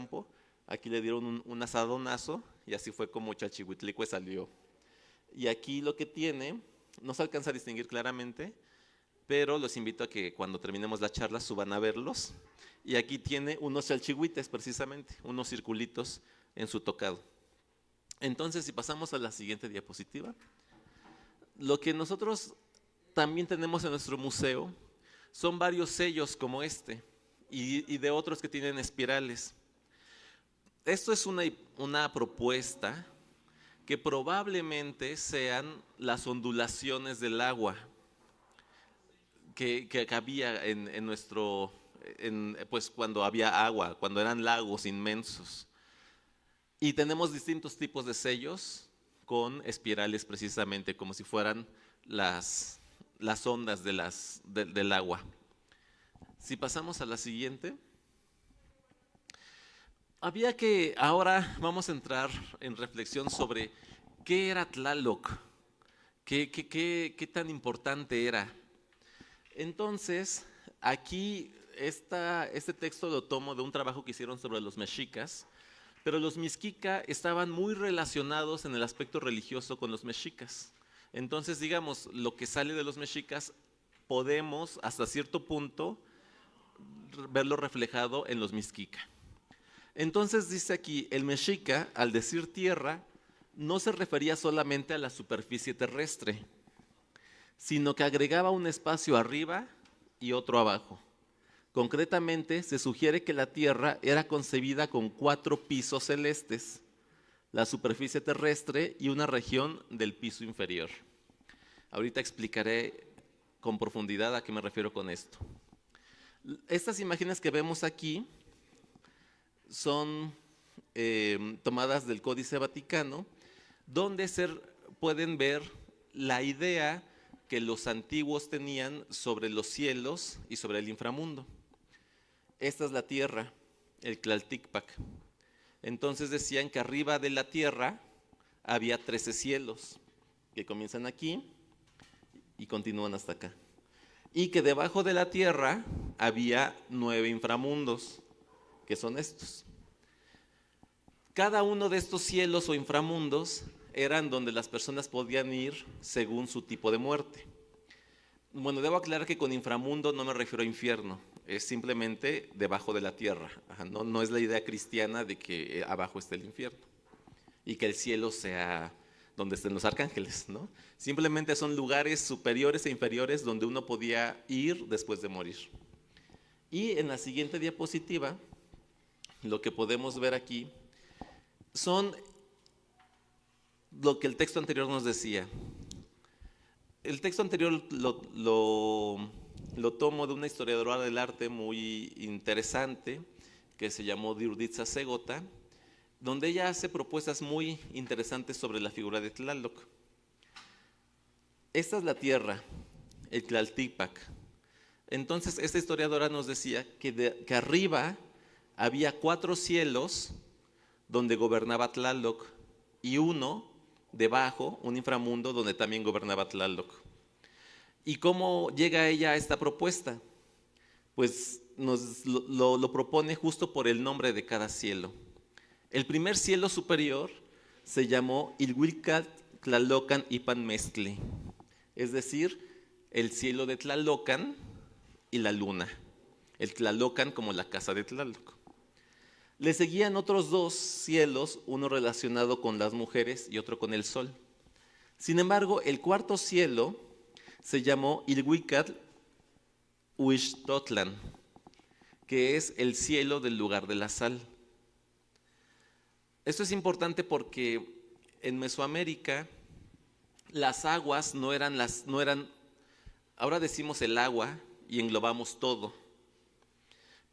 campo, aquí le dieron un asadonazo y así fue como Chalchihuitlicue salió. Y aquí lo que tiene, no se alcanza a distinguir claramente, pero los invito a que cuando terminemos la charla suban a verlos. Y aquí tiene unos chalchihuites precisamente, unos circulitos en su tocado. Entonces, si pasamos a la siguiente diapositiva, lo que nosotros también tenemos en nuestro museo son varios sellos como este y de otros que tienen espirales. Esto es una propuesta que probablemente sean las ondulaciones del agua que había en nuestro, pues cuando había agua, cuando eran lagos inmensos. Y tenemos distintos tipos de sellos con espirales precisamente, como si fueran las ondas del agua. Si pasamos a la siguiente. Ahora vamos a entrar en reflexión sobre qué era Tlaloc, qué tan importante era. Entonces, aquí este texto lo tomo de un trabajo que hicieron sobre los mexicas, pero los mixquica estaban muy relacionados en el aspecto religioso con los mexicas. Entonces, digamos, lo que sale de los mexicas podemos hasta cierto punto verlo reflejado en los mixquica. Entonces dice aquí, el mexica, al decir tierra, no se refería solamente a la superficie terrestre, sino que agregaba un espacio arriba y otro abajo. Concretamente, se sugiere que la Tierra era concebida con 4 pisos celestes, la superficie terrestre y una región del piso inferior. Ahorita explicaré con profundidad a qué me refiero con esto. Estas imágenes que vemos aquí son tomadas del Códice Vaticano, donde pueden ver la idea que los antiguos tenían sobre los cielos y sobre el inframundo. Esta es la tierra, el Tlalticpac. Entonces decían que arriba de la tierra había 13 cielos, que comienzan aquí y continúan hasta acá. Y que debajo de la tierra había 9 inframundos, que son estos. Cada uno de estos cielos o inframundos eran donde las personas podían ir según su tipo de muerte. Bueno, debo aclarar que con inframundo no me refiero a infierno, es simplemente debajo de la tierra. No es la idea cristiana de que abajo esté el infierno y que el cielo sea donde estén los arcángeles, ¿no? Simplemente son lugares superiores e inferiores donde uno podía ir después de morir. Y en la siguiente diapositiva, lo que podemos ver aquí son lo que el texto anterior nos decía. El texto anterior lo tomo de una historiadora del arte muy interesante que se llamó Diurditza Segota, donde ella hace propuestas muy interesantes sobre la figura de Tlaloc. Esta es la tierra, el Tlaltipac. Entonces, esta historiadora nos decía que arriba había 4 cielos donde gobernaba Tlaloc y uno debajo, un inframundo donde también gobernaba Tlaloc. ¿Y cómo llega ella a esta propuesta? Pues nos lo propone justo por el nombre de cada cielo. El primer cielo superior se llamó Ilhuicat Tlalocan Ipan Mezcli, es decir, el cielo de Tlalocan y la luna. El Tlalocan como la casa de Tlaloc. Le seguían otros 2 cielos, uno relacionado con las mujeres y otro con el sol. Sin embargo, el cuarto cielo se llamó Ilhuicat Huixtotlan, que es el cielo del lugar de la sal. Esto es importante porque en Mesoamérica las aguas no eran, ahora decimos el agua y englobamos todo.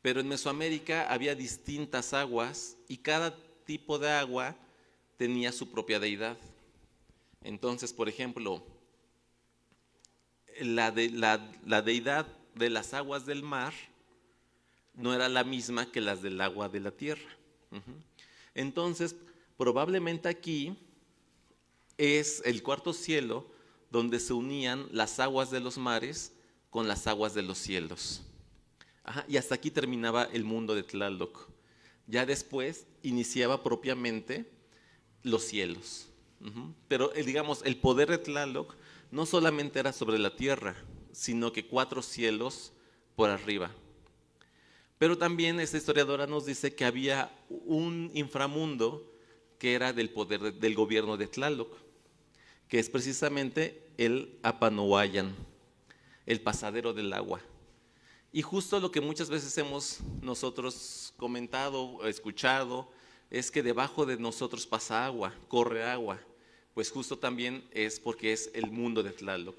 Pero en Mesoamérica había distintas aguas y cada tipo de agua tenía su propia deidad. Entonces, por ejemplo, la deidad de las aguas del mar no era la misma que las del agua de la tierra. Entonces, probablemente aquí es el cuarto cielo donde se unían las aguas de los mares con las aguas de los cielos. Y hasta aquí terminaba el mundo de Tlaloc. Ya después iniciaba propiamente los cielos. Pero digamos, el poder de Tlaloc no solamente era sobre la tierra, sino que 4 cielos por arriba. Pero también esta historiadora nos dice que había un inframundo que era del poder del gobierno de Tlaloc, que es precisamente el Apanohuayan, el pasadero del agua. Y justo lo que muchas veces hemos nosotros comentado, escuchado, es que debajo de nosotros pasa agua, corre agua. Pues justo también es porque es el mundo de Tlaloc.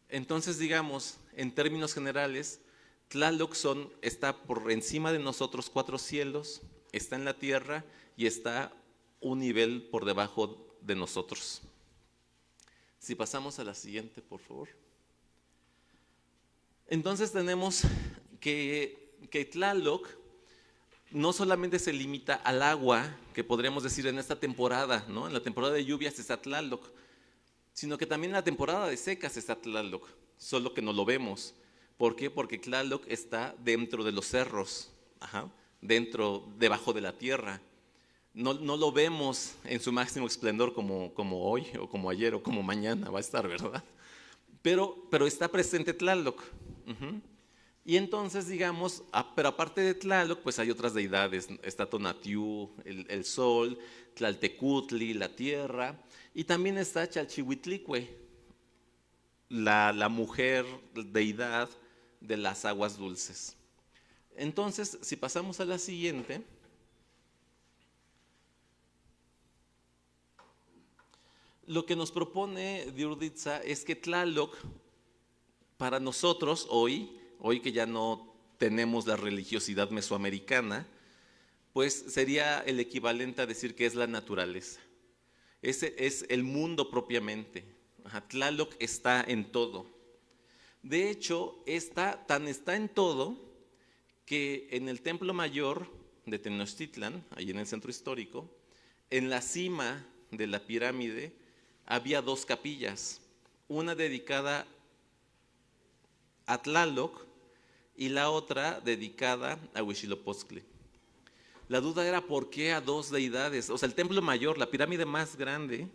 Entonces, digamos, en términos generales, Tlaloc está por encima de nosotros 4 cielos, está en la tierra y está un nivel por debajo de nosotros. Si pasamos a la siguiente, por favor. Entonces tenemos que Tlaloc no solamente se limita al agua, que podríamos decir en esta temporada, ¿no? En la temporada de lluvias está Tlaloc, sino que también en la temporada de secas está Tlaloc, solo que no lo vemos. ¿Por qué? Porque Tlaloc está dentro de los cerros, debajo de la tierra. No lo vemos en su máximo esplendor como hoy, o como ayer, o como mañana va a estar, ¿verdad? Pero está presente Tlaloc. Y entonces, digamos, pero aparte de Tlaloc, pues hay otras deidades. Está Tonatiuh, el sol, Tlaltecutli, la tierra, y también está Chalchihuitlicue, la mujer deidad de las aguas dulces. Entonces, si pasamos a la siguiente, lo que nos propone Diurditza es que Tlaloc, para nosotros hoy que ya no tenemos la religiosidad mesoamericana, pues sería el equivalente a decir que es la naturaleza. Ese es el mundo propiamente. Tlaloc está en todo. De hecho, está en todo que en el Templo Mayor de Tenochtitlan, ahí en el centro histórico, en la cima de la pirámide había 2 capillas, una dedicada a Tlaloc y la otra dedicada a Huitzilopochtli. La duda era por qué a 2 deidades, o sea, el templo mayor, la pirámide más grande,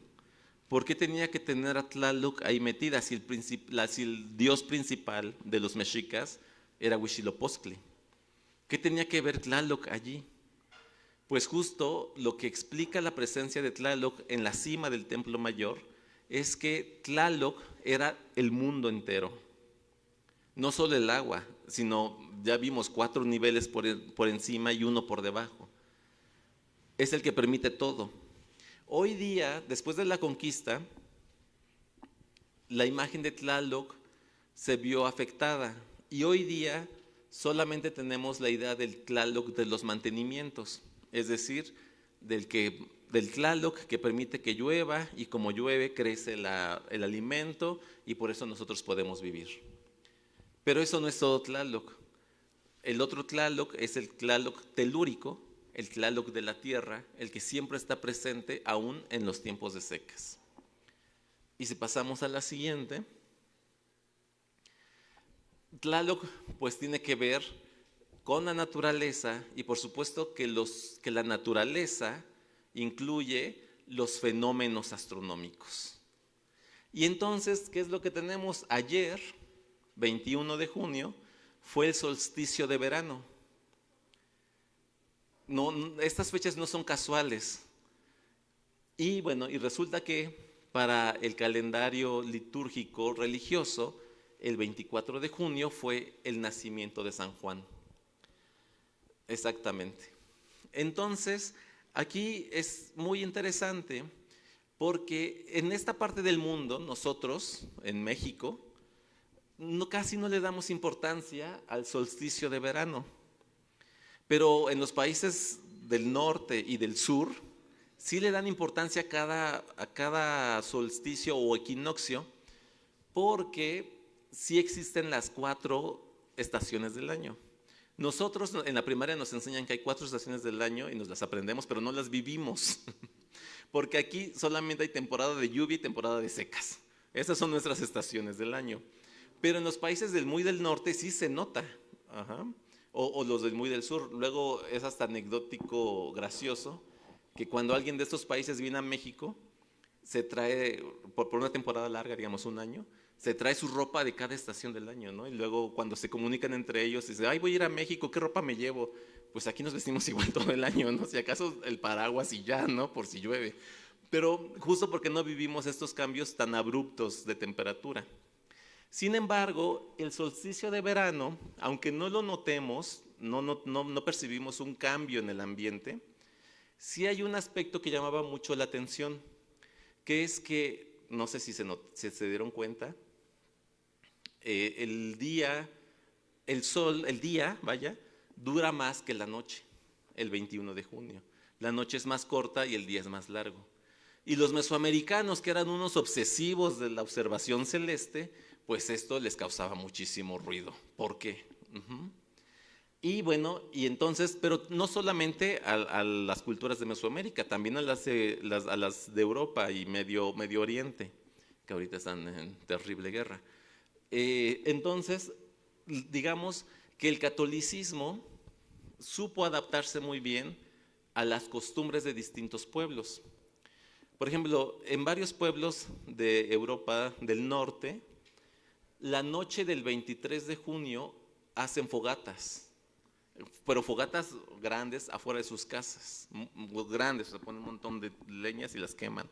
¿por qué tenía que tener a Tlaloc ahí metida si el dios principal de los mexicas era Huitzilopochtli? ¿Qué tenía que ver Tlaloc allí? Pues justo lo que explica la presencia de Tlaloc en la cima del templo mayor es que Tlaloc era el mundo entero. No solo el agua, sino ya vimos 4 niveles por encima y 1 por debajo. Es el que permite todo. Hoy día, después de la conquista, la imagen de Tlaloc se vio afectada y hoy día solamente tenemos la idea del Tlaloc de los mantenimientos, es decir, del Tlaloc que permite que llueva y como llueve crece el alimento y por eso nosotros podemos vivir. Pero eso no es todo Tlaloc. El otro Tlaloc es el Tlaloc telúrico, el Tlaloc de la tierra, el que siempre está presente aún en los tiempos de secas. Y si pasamos a la siguiente, Tlaloc pues tiene que ver con la naturaleza y por supuesto que la naturaleza incluye los fenómenos astronómicos. Y entonces, ¿qué es lo que tenemos? Ayer, 21 de junio, fue el solsticio de verano. No, estas fechas no son casuales. Y bueno, y resulta que para el calendario litúrgico religioso, el 24 de junio fue el nacimiento de San Juan. Exactamente. Entonces, aquí es muy interesante porque en esta parte del mundo, nosotros, en México, casi no le damos importancia al solsticio de verano. Pero en los países del norte y del sur, sí le dan importancia a cada solsticio o equinoccio, porque sí existen las 4 estaciones del año. Nosotros en la primaria nos enseñan que hay 4 estaciones del año y nos las aprendemos, pero no las vivimos, porque aquí solamente hay temporada de lluvia y temporada de secas. Esas son nuestras estaciones del año. Pero en los países muy del norte sí se nota. o los del muy del sur. Luego es hasta anecdótico gracioso que cuando alguien de estos países viene a México, se trae, por una temporada larga, digamos un año, se trae su ropa de cada estación del año, ¿no? Y luego cuando se comunican entre ellos, dicen, ay, voy a ir a México, ¿qué ropa me llevo? Pues aquí nos vestimos igual todo el año, ¿no? Si acaso el paraguas y ya, ¿no? Por si llueve. Pero justo porque no vivimos estos cambios tan abruptos de temperatura. Sin embargo, el solsticio de verano, aunque no lo notemos, no percibimos un cambio en el ambiente, sí hay un aspecto que llamaba mucho la atención, que es que, no sé si se dieron cuenta, el día, el sol, el día, vaya, dura más que la noche, el 21 de junio. La noche es más corta y el día es más largo. Y los mesoamericanos, que eran unos obsesivos de la observación celeste, pues esto les causaba muchísimo ruido. ¿Por qué? Y bueno, y entonces, pero no solamente a las culturas de Mesoamérica, también a las de Europa y Medio Oriente, que ahorita están en terrible guerra. Entonces, digamos que el catolicismo supo adaptarse muy bien a las costumbres de distintos pueblos. Por ejemplo, en varios pueblos de Europa del norte, la noche del 23 de junio hacen fogatas, pero fogatas grandes afuera de sus casas, grandes, se ponen un montón de leñas y las queman.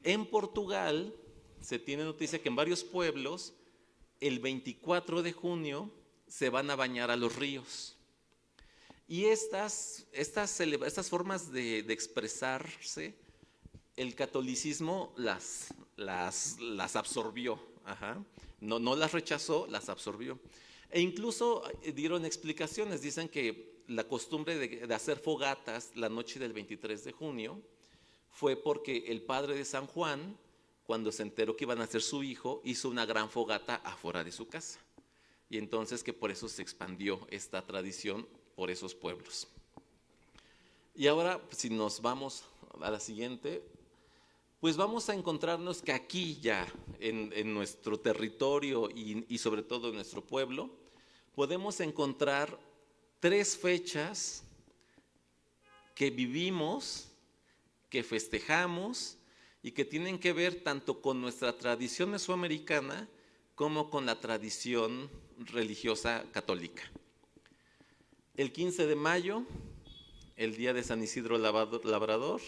En Portugal se tiene noticia que en varios pueblos el 24 de junio se van a bañar a los ríos. Y estas formas de expresarse, el catolicismo las absorbió. Ajá. No las rechazó, las absorbió. E incluso dieron explicaciones. Dicen que la costumbre de hacer fogatas la noche del 23 de junio fue porque el padre de San Juan, cuando se enteró que iban a ser su hijo, hizo una gran fogata afuera de su casa. Y entonces que por eso se expandió esta tradición por esos pueblos. Y ahora, si nos vamos a la siguiente, pues vamos a encontrarnos que aquí ya, en nuestro territorio y sobre todo en nuestro pueblo, podemos encontrar 3 fechas que vivimos, que festejamos y que tienen que ver tanto con nuestra tradición mesoamericana como con la tradición religiosa católica. El 15 de mayo, el día de San Isidro Labrador.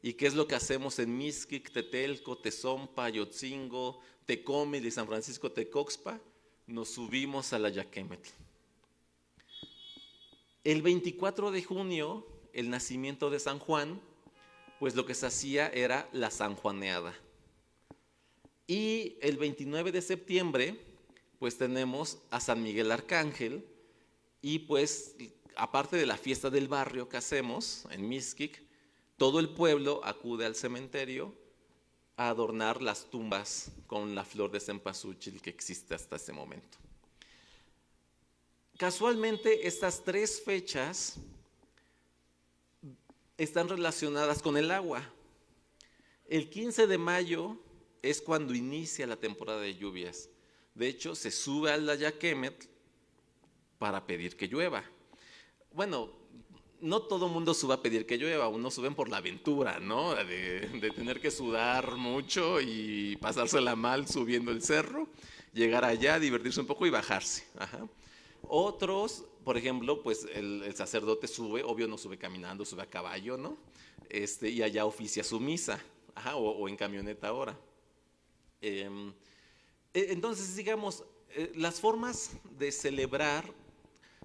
¿Y qué es lo que hacemos en Mixquic, Tetelco, Tezompa, Ayotzingo, Tecómil y San Francisco Tecoxpa? Nos subimos a la Yaquemetl. El 24 de junio, el nacimiento de San Juan, pues lo que se hacía era la sanjuaneada. Y el 29 de septiembre, pues tenemos a San Miguel Arcángel, y pues aparte de la fiesta del barrio que hacemos en Mixquic, todo el pueblo acude al cementerio a adornar las tumbas con la flor de cempasúchil que existe hasta ese momento. Casualmente, estas 3 fechas están relacionadas con el agua. El 15 de mayo es cuando inicia la temporada de lluvias. De hecho, se sube a la Yaquemetl para pedir que llueva. Bueno, no todo el mundo sube a pedir que llueva, unos suben por la aventura, ¿no? De tener que sudar mucho y pasársela mal subiendo el cerro, llegar allá, divertirse un poco y bajarse. Ajá. Otros, por ejemplo, pues el sacerdote sube, obvio no sube caminando, sube a caballo, ¿no? Y allá oficia su misa, ajá, o en camioneta ahora. Entonces, digamos, las formas de celebrar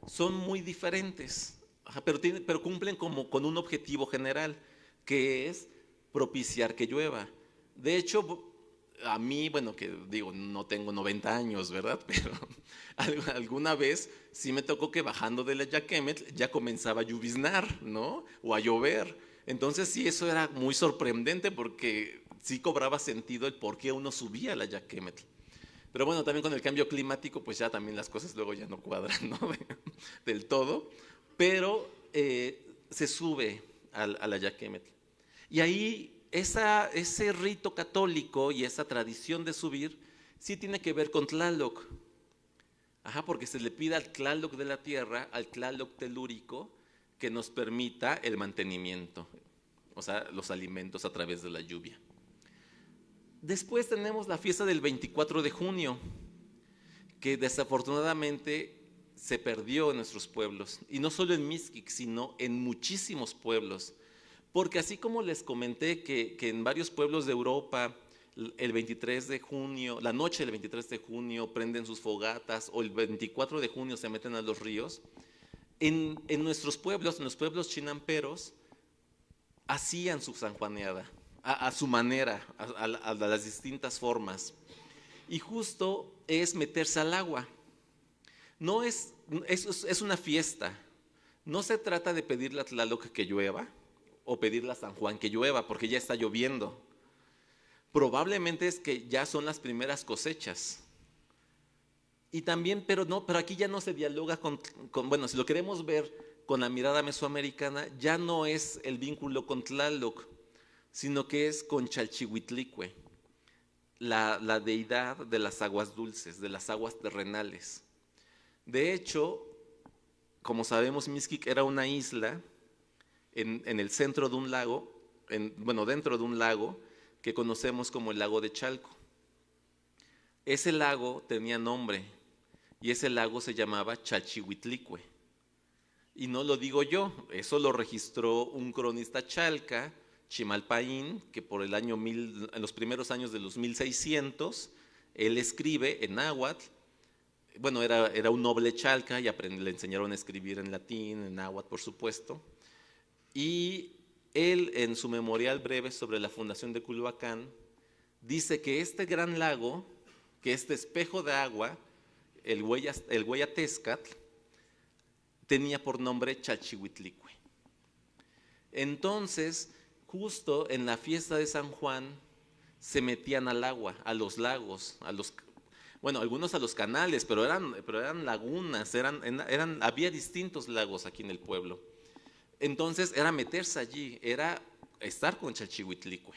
son muy diferentes. Ajá, pero cumplen como con un objetivo general, que es propiciar que llueva. De hecho, a mí, bueno, que digo, no tengo 90 años, ¿verdad? Pero alguna vez sí me tocó que bajando de la Yaquemetl ya comenzaba a lloviznar, ¿no? O a llover. Entonces sí, eso era muy sorprendente porque sí cobraba sentido el por qué uno subía a la Yaquemetl. Pero bueno, también con el cambio climático, pues ya también las cosas luego ya no cuadran, ¿no? Del todo. Pero se sube a la Yaquemetl. Y ahí ese rito católico y esa tradición de subir sí tiene que ver con Tlaloc. Ajá, porque se le pide al Tlaloc de la tierra, al Tlaloc telúrico, que nos permita el mantenimiento, o sea, los alimentos a través de la lluvia. Después tenemos la fiesta del 24 de junio, que desafortunadamente se perdió en nuestros pueblos, y no solo en Mixquic, sino en muchísimos pueblos, porque así como les comenté que en varios pueblos de Europa el 23 de junio, la noche del 23 de junio prenden sus fogatas, o el 24 de junio se meten a los ríos, en nuestros pueblos, en los pueblos chinamperos, hacían su sanjuaneada, a su manera, a las distintas formas. Y justo es meterse al agua. No es una fiesta. No se trata de pedirle a Tlaloc que llueva o pedirle a San Juan que llueva, porque ya está lloviendo. Probablemente es que ya son las primeras cosechas. Y también, pero aquí ya no se dialoga bueno, si lo queremos ver con la mirada mesoamericana, ya no es el vínculo con Tlaloc, sino que es con Chalchihuitlicue, la deidad de las aguas dulces, de las aguas terrenales. De hecho, como sabemos, Mixquic era una isla en el centro de un lago, dentro de un lago que conocemos como el lago de Chalco. Ese lago tenía nombre y ese lago se llamaba Chalchihuitlicue. Y no lo digo yo, eso lo registró un cronista chalca, Chimalpaín, que en los primeros años de los 1600, él escribe en náhuatl. Bueno, era un noble chalca y le enseñaron a escribir en latín, en náhuatl, por supuesto. Y él, en su memorial breve sobre la fundación de Culhuacán, dice que este gran lago, que este espejo de agua, el Hueyatezcatl, tenía por nombre Chalchihuitlicue. Entonces, justo en la fiesta de San Juan, se metían al agua, a los lagos, algunos a los canales, pero eran lagunas, había distintos lagos aquí en el pueblo. Entonces era meterse allí, era estar con Chalchihuitlicue.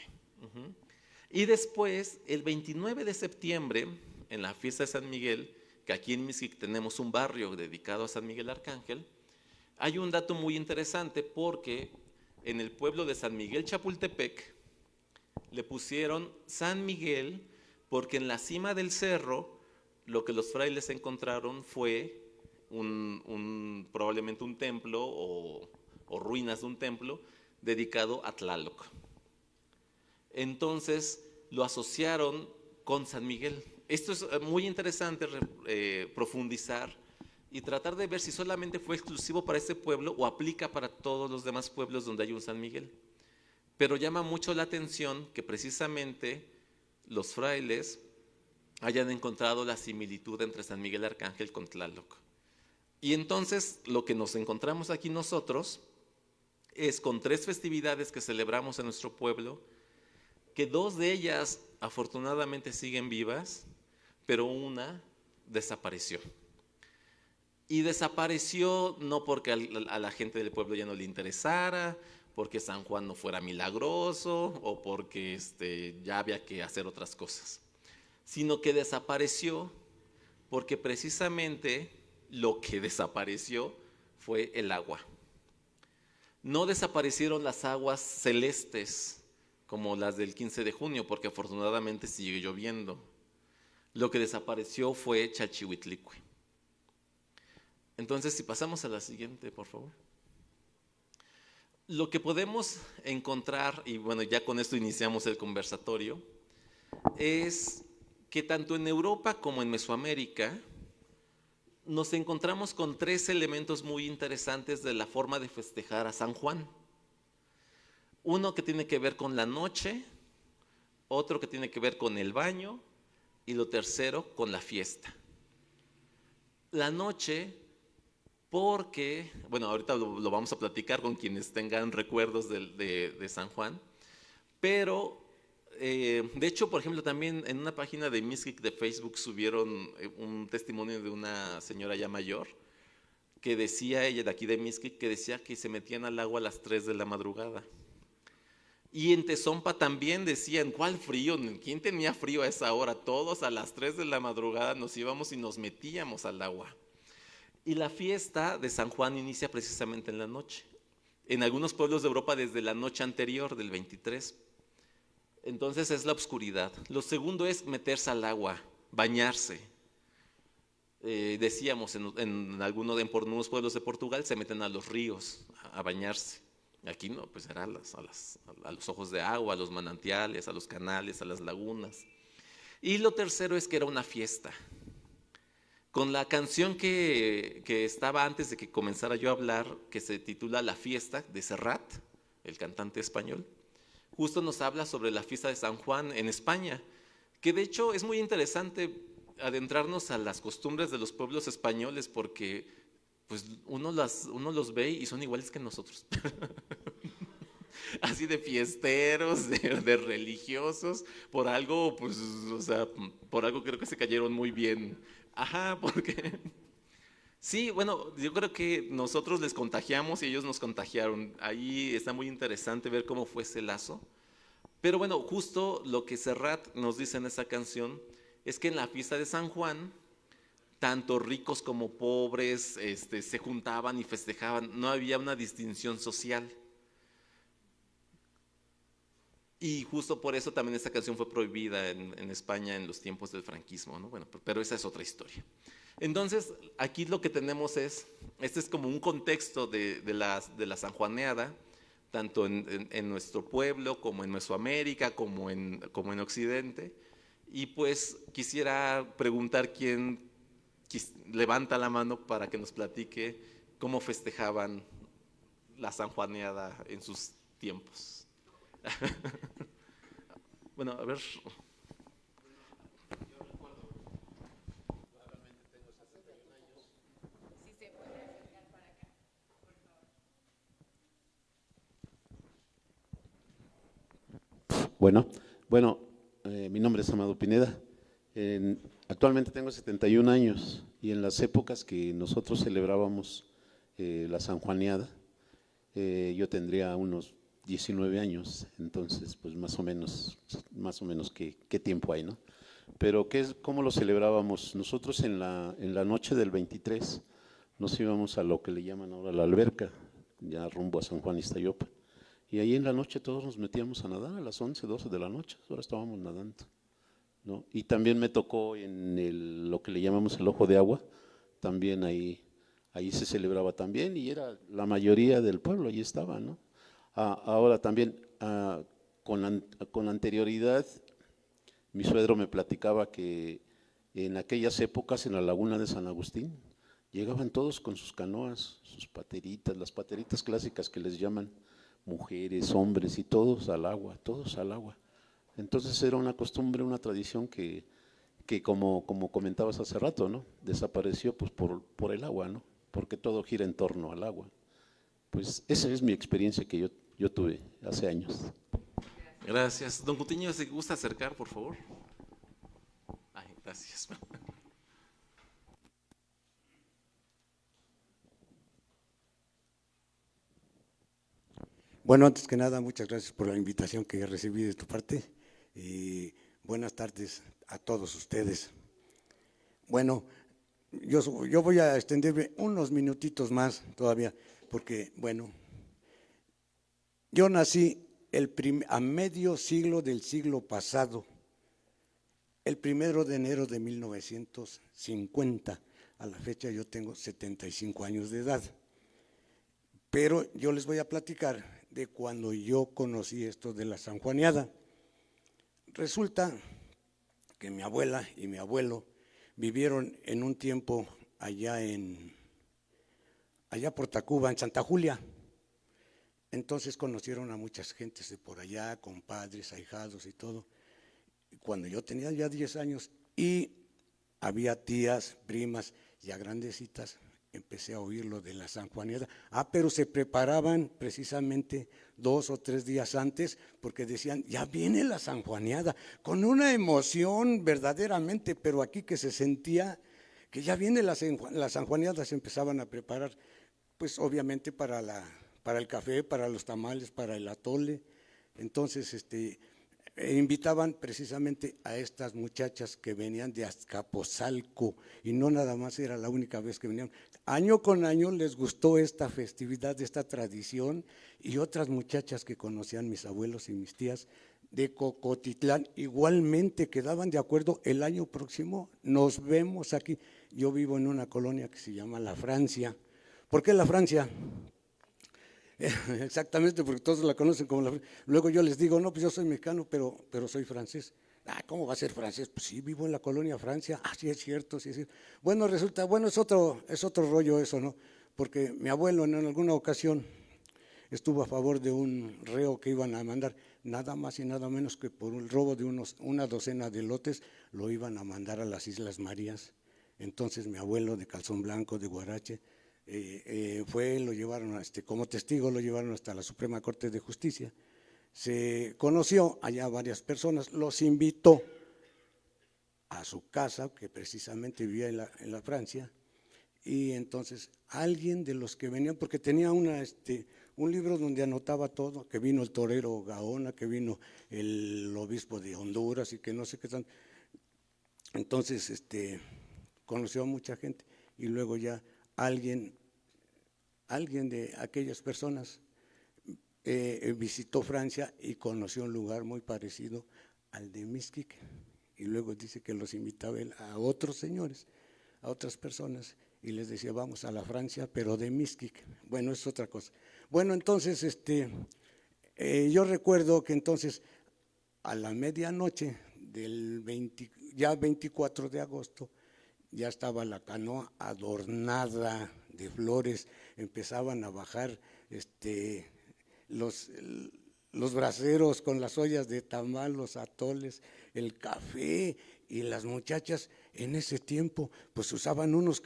Y después, el 29 de septiembre, en la fiesta de San Miguel, que aquí en Mixquic tenemos un barrio dedicado a San Miguel Arcángel, hay un dato muy interesante porque en el pueblo de San Miguel Chapultepec le pusieron San Miguel porque en la cima del cerro lo que los frailes encontraron fue probablemente un templo o ruinas de un templo dedicado a Tlaloc. Entonces lo asociaron con San Miguel. Esto es muy interesante profundizar y tratar de ver si solamente fue exclusivo para este pueblo o aplica para todos los demás pueblos donde hay un San Miguel. Pero llama mucho la atención que precisamente los frailes hayan encontrado la similitud entre San Miguel Arcángel con Tlaloc. Y entonces lo que nos encontramos aquí nosotros es con 3 festividades que celebramos en nuestro pueblo, que 2 de ellas afortunadamente siguen vivas, pero una desapareció. Y desapareció no porque a la gente del pueblo ya no le interesara, porque San Juan no fuera milagroso o porque ya había que hacer otras cosas, sino que desapareció porque precisamente lo que desapareció fue el agua. No desaparecieron las aguas celestes como las del 15 de junio, porque afortunadamente sigue lloviendo. Lo que desapareció fue Chalchihuitlicue. Entonces, si pasamos a la siguiente, por favor. Lo que podemos encontrar, y bueno, ya con esto iniciamos el conversatorio, es que tanto en Europa como en Mesoamérica nos encontramos con 3 elementos muy interesantes de la forma de festejar a San Juan. Uno que tiene que ver con la noche, otro que tiene que ver con el baño y lo tercero con la fiesta. La noche porque, bueno, ahorita lo vamos a platicar con quienes tengan recuerdos de San Juan, pero de hecho, por ejemplo, también en una página de Mixquic de Facebook subieron un testimonio de una señora ya mayor que decía, ella de aquí de Mixquic, que decía que se metían al agua a las 3 de la madrugada. Y en Tezompa también decían, ¿cuál frío? ¿Quién tenía frío a esa hora? Todos a las 3 de la madrugada nos íbamos y nos metíamos al agua. Y la fiesta de San Juan inicia precisamente en la noche. En algunos pueblos de Europa desde la noche anterior, del 23. Entonces es la oscuridad. Lo segundo es meterse al agua, bañarse. Decíamos, en algunos pueblos de Portugal se meten a los ríos a bañarse. Aquí no, pues era a los ojos de agua, a los manantiales, a los canales, a las lagunas. Y lo tercero es que era una fiesta. Con la canción que estaba antes de que comenzara yo a hablar, que se titula La Fiesta, de Serrat, el cantante español, justo nos habla sobre la fiesta de San Juan en España, que de hecho es muy interesante adentrarnos a las costumbres de los pueblos españoles porque pues uno los ve y son iguales que nosotros. Así de fiesteros, de religiosos, por algo, pues, o sea, por algo creo que se cayeron muy bien. Ajá, porque sí, bueno, yo creo que nosotros les contagiamos y ellos nos contagiaron. Ahí está muy interesante ver cómo fue ese lazo. Pero bueno, justo lo que Serrat nos dice en esa canción es que en la fiesta de San Juan, tanto ricos como pobres se juntaban y festejaban, no había una distinción social. Y justo por eso también esta canción fue prohibida en España en los tiempos del franquismo, ¿no? Bueno, pero esa es otra historia. Entonces, aquí lo que tenemos este es como un contexto de la sanjuaneada, tanto en nuestro pueblo, como en Mesoamérica, como en Occidente. Y pues quisiera preguntar quién levanta la mano para que nos platique cómo festejaban la sanjuaneada en sus tiempos. Bueno, a ver. Bueno, bueno, mi nombre es Amado Pineda. Actualmente tengo 71 años y en las épocas que nosotros celebrábamos la Sanjuaneada, yo tendría unos 19 años, entonces pues más o menos qué tiempo hay, ¿no? Pero ¿cómo lo celebrábamos? Nosotros en la noche del 23 nos íbamos a lo que le llaman ahora la alberca, ya rumbo a San Juan Iztayopa. Y ahí en la noche todos nos metíamos a nadar a las 11, 12 de la noche, ahora estábamos nadando, ¿no? Y también me tocó en lo que le llamamos el ojo de agua, también ahí se celebraba también y era la mayoría del pueblo, allí estaba, ¿no? Ahora también, con anterioridad, mi suegro me platicaba que en aquellas épocas en la laguna de San Agustín llegaban todos con sus canoas, sus pateritas, las pateritas clásicas que les llaman, mujeres, hombres y todos al agua, todos al agua. Entonces era una costumbre, una tradición que como comentabas hace rato, ¿no? Desapareció pues por el agua, ¿no? Porque todo gira en torno al agua. Pues esa es mi experiencia que yo tuve hace años. Gracias. Don Cutiño, ¿se gusta acercar, por favor? Ay, gracias. Bueno, antes que nada, muchas gracias por la invitación que recibí de tu parte y buenas tardes a todos ustedes. Bueno, yo voy a extenderme unos minutitos más todavía, porque, bueno, yo nací a medio siglo del siglo pasado, el 1 de enero de 1950. A la fecha yo tengo 75 años de edad. Pero yo les voy a platicar de cuando yo conocí esto de la sanjuaneada. Resulta que mi abuela y mi abuelo vivieron en un tiempo allá por Tacuba, en Santa Julia. Entonces conocieron a muchas gentes de por allá, compadres, ahijados y todo. Cuando yo tenía ya 10 años y había tías, primas ya grandecitas, empecé a oír lo de la sanjuaneada. Pero se preparaban precisamente 2 o 3 días antes porque decían, ya viene la sanjuaneada, con una emoción verdaderamente, pero aquí que se sentía que ya viene la sanjuaneada, se empezaban a preparar, pues obviamente para el café, para los tamales, para el atole, Entonces, invitaban precisamente a estas muchachas que venían de Azcapotzalco, y no nada más era la única vez que venían. Año con año les gustó esta festividad, esta tradición, y otras muchachas que conocían mis abuelos y mis tías de Cocotitlán igualmente quedaban de acuerdo: el año próximo nos vemos aquí. Yo vivo en una colonia que se llama La Francia. ¿Por qué La Francia? Exactamente, porque todos la conocen como la. Luego yo les digo, no, pues yo soy mexicano, pero soy francés. Ah, ¿cómo va a ser francés? Pues sí, vivo en la colonia Francia. Ah, sí, es cierto, sí, sí. Bueno, resulta, bueno, es otro rollo eso, ¿no? Porque mi abuelo en alguna ocasión estuvo a favor de un reo que iban a mandar, nada más y nada menos que por el robo de una docena de lotes, lo iban a mandar a las Islas Marías. Entonces mi abuelo de calzón blanco, de guarache, lo llevaron como testigo, lo llevaron hasta la Suprema Corte de Justicia. Se conoció allá varias personas, los invitó a su casa, que precisamente vivía en la Francia, y entonces alguien de los que venían, porque tenía un libro donde anotaba todo, que vino el torero Gaona, que vino el obispo de Honduras y que no sé qué tan. Entonces, conoció a mucha gente, y luego ya alguien de aquellas personas visitó Francia y conoció un lugar muy parecido al de Mixquic, y luego dice que los invitaba él a otros señores, a otras personas, y les decía, vamos a la Francia, pero de Mixquic. Bueno, es otra cosa. Bueno, entonces, yo recuerdo que entonces a la medianoche del 24 de agosto, ya estaba la canoa adornada de flores, empezaban a bajar los braseros con las ollas de tamal, los atoles, el café, y las muchachas en ese tiempo pues usaban unos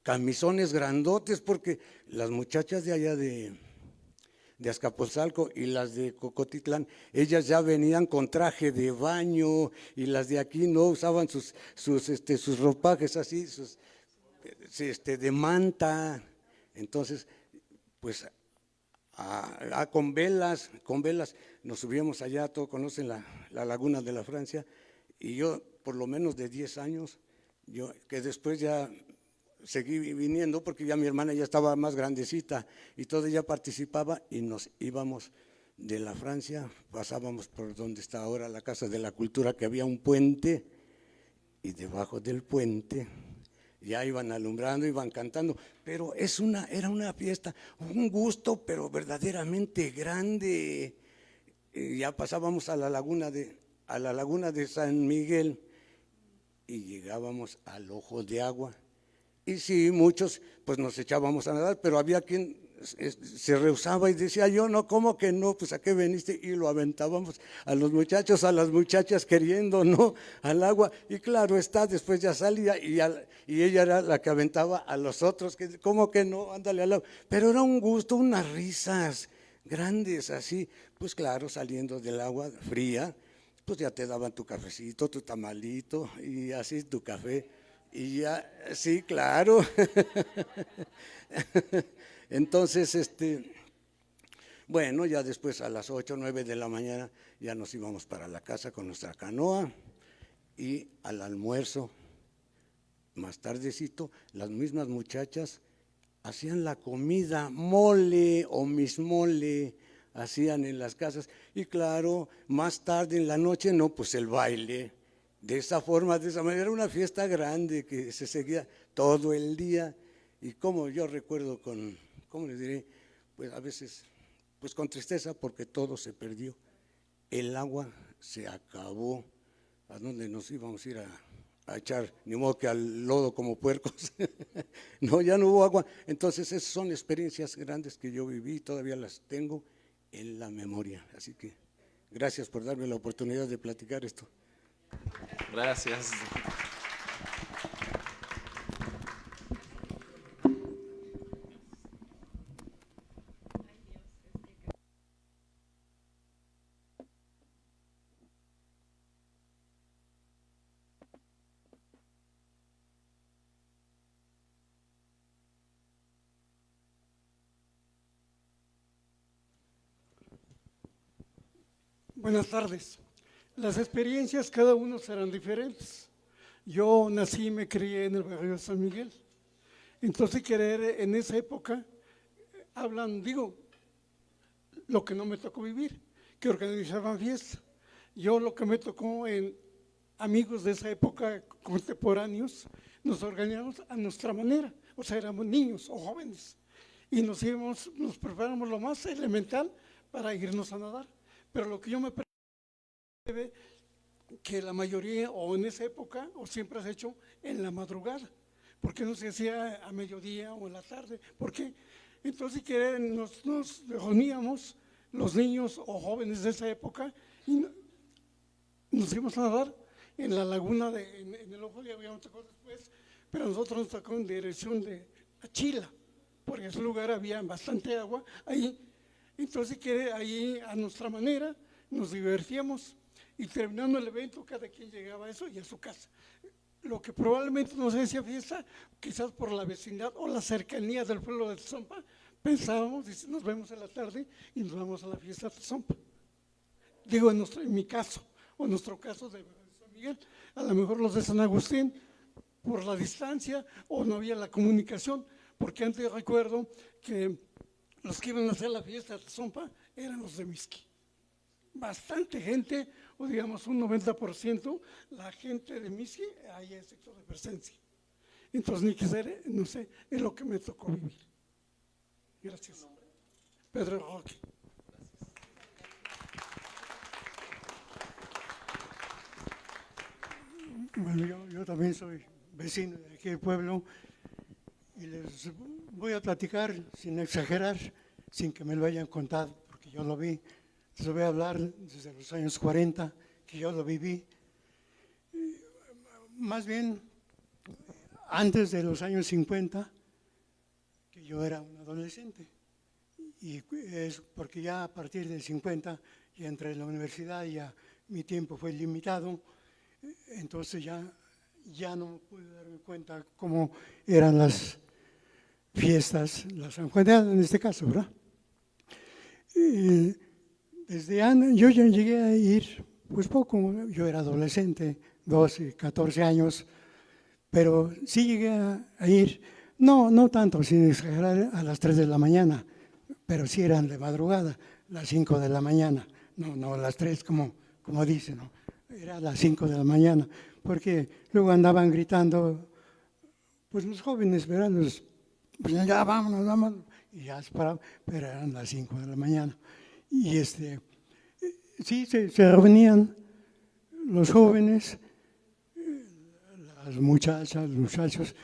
camisones grandotes, porque las muchachas de allá de Azcapotzalco y las de Cocotitlán, ellas ya venían con traje de baño, y las de aquí no usaban sus ropajes así, de manta. Entonces, pues con velas nos subíamos allá, todos conocen la laguna de la Francia, y yo por lo menos de 10 años, que después ya seguí viniendo porque ya mi hermana ya estaba más grandecita y todo, ella participaba, y nos íbamos de la Francia, pasábamos por donde está ahora la Casa de la Cultura, que había un puente, y debajo del puente ya iban alumbrando, iban cantando, pero era una fiesta, un gusto, pero verdaderamente grande. Ya pasábamos a la laguna de San Miguel y llegábamos al Ojo de Agua. Y sí, muchos pues nos echábamos a nadar, pero había quien se rehusaba y decía, yo no, ¿cómo que no? Pues ¿a qué veniste? Y lo aventábamos a los muchachos, a las muchachas queriendo, ¿no? Al agua. Y claro está, después ya salía y ella era la que aventaba a los otros, que ¿cómo que no? Ándale al agua. Pero era un gusto, unas risas grandes así, pues claro, saliendo del agua fría, pues ya te daban tu cafecito, tu tamalito y así tu café. Y ya, sí, claro. Entonces, bueno, ya después a las 8 o 9 de la mañana ya nos íbamos para la casa con nuestra canoa, y al almuerzo, más tardecito, las mismas muchachas hacían la comida, mole o mismole, hacían en las casas, y claro, más tarde en la noche, no, pues el baile. De esa forma, de esa manera, era una fiesta grande que se seguía todo el día. Y como yo recuerdo ¿cómo les diré? Pues a veces, pues con tristeza, porque todo se perdió. El agua se acabó. ¿A dónde nos íbamos a ir a echar? Ni modo que al lodo como puercos. No, ya no hubo agua. Entonces esas son experiencias grandes que yo viví, todavía las tengo en la memoria. Así que gracias por darme la oportunidad de platicar esto. Gracias. Buenas tardes. Las experiencias cada uno serán diferentes. Yo nací y me crié en el barrio de San Miguel. Entonces, querer en esa época, hablan, digo, lo que no me tocó vivir, que organizaban fiestas. Yo lo que me tocó en amigos de esa época, contemporáneos, nos organizamos a nuestra manera. O sea, éramos niños o jóvenes. Y nos preparamos lo más elemental para irnos a nadar. Pero lo que yo me pregunto, que la mayoría, o en esa época, o siempre has hecho en la madrugada. ¿Por qué no se hacía a mediodía o en la tarde? ¿Por qué? Entonces nos reuníamos los niños o jóvenes de esa época y nos íbamos a nadar en la laguna, en el Ojo de Agua, después, pero nosotros nos tocó en dirección de Achila, porque en ese lugar había bastante agua ahí. Entonces ahí a nuestra manera nos divertíamos y terminando el evento cada quien llegaba a eso y a su casa. Lo que probablemente no se hacía fiesta, quizás por la vecindad o la cercanía del pueblo de Tezompa, pensábamos, nos vemos en la tarde y nos vamos a la fiesta de Tezompa. Digo, en mi caso, o en nuestro caso de San Miguel, a lo mejor los de San Agustín, por la distancia o no había la comunicación, porque antes recuerdo que los que iban a hacer la fiesta de Tezompa eran los de Mixqui. Bastante gente, o digamos un 90%, la gente de Mixqui, ahí es sector de presencia. Entonces, ni que ser, no sé, es lo que me tocó vivir. Gracias. Pedro Roque. Bueno, yo también soy vecino de aquí del pueblo y les voy a platicar sin exagerar, sin que me lo hayan contado, porque yo lo vi. Les voy a hablar desde los años 40, que yo lo viví. Más bien, antes de los años 50, que yo era un adolescente. Y es porque ya a partir del 50 ya entré en la universidad, ya mi tiempo fue limitado, entonces ya no pude darme cuenta cómo eran las fiestas, la San Juan en este caso, ¿verdad? Desde antes, yo ya llegué a ir, pues poco, yo era adolescente, 12, 14 años, pero sí llegué a ir, no tanto, sin exagerar, a las 3 de la mañana, pero sí eran de madrugada, las 5 de la mañana, no las 3 como dicen, ¿no? Era a las 5 de la mañana, porque luego andaban gritando, pues los jóvenes, ¿verdad? Pues ya vámonos, y ya se paraban, pero eran las 5 de la mañana. Y sí, se reunían los jóvenes, las muchachas, los muchachos.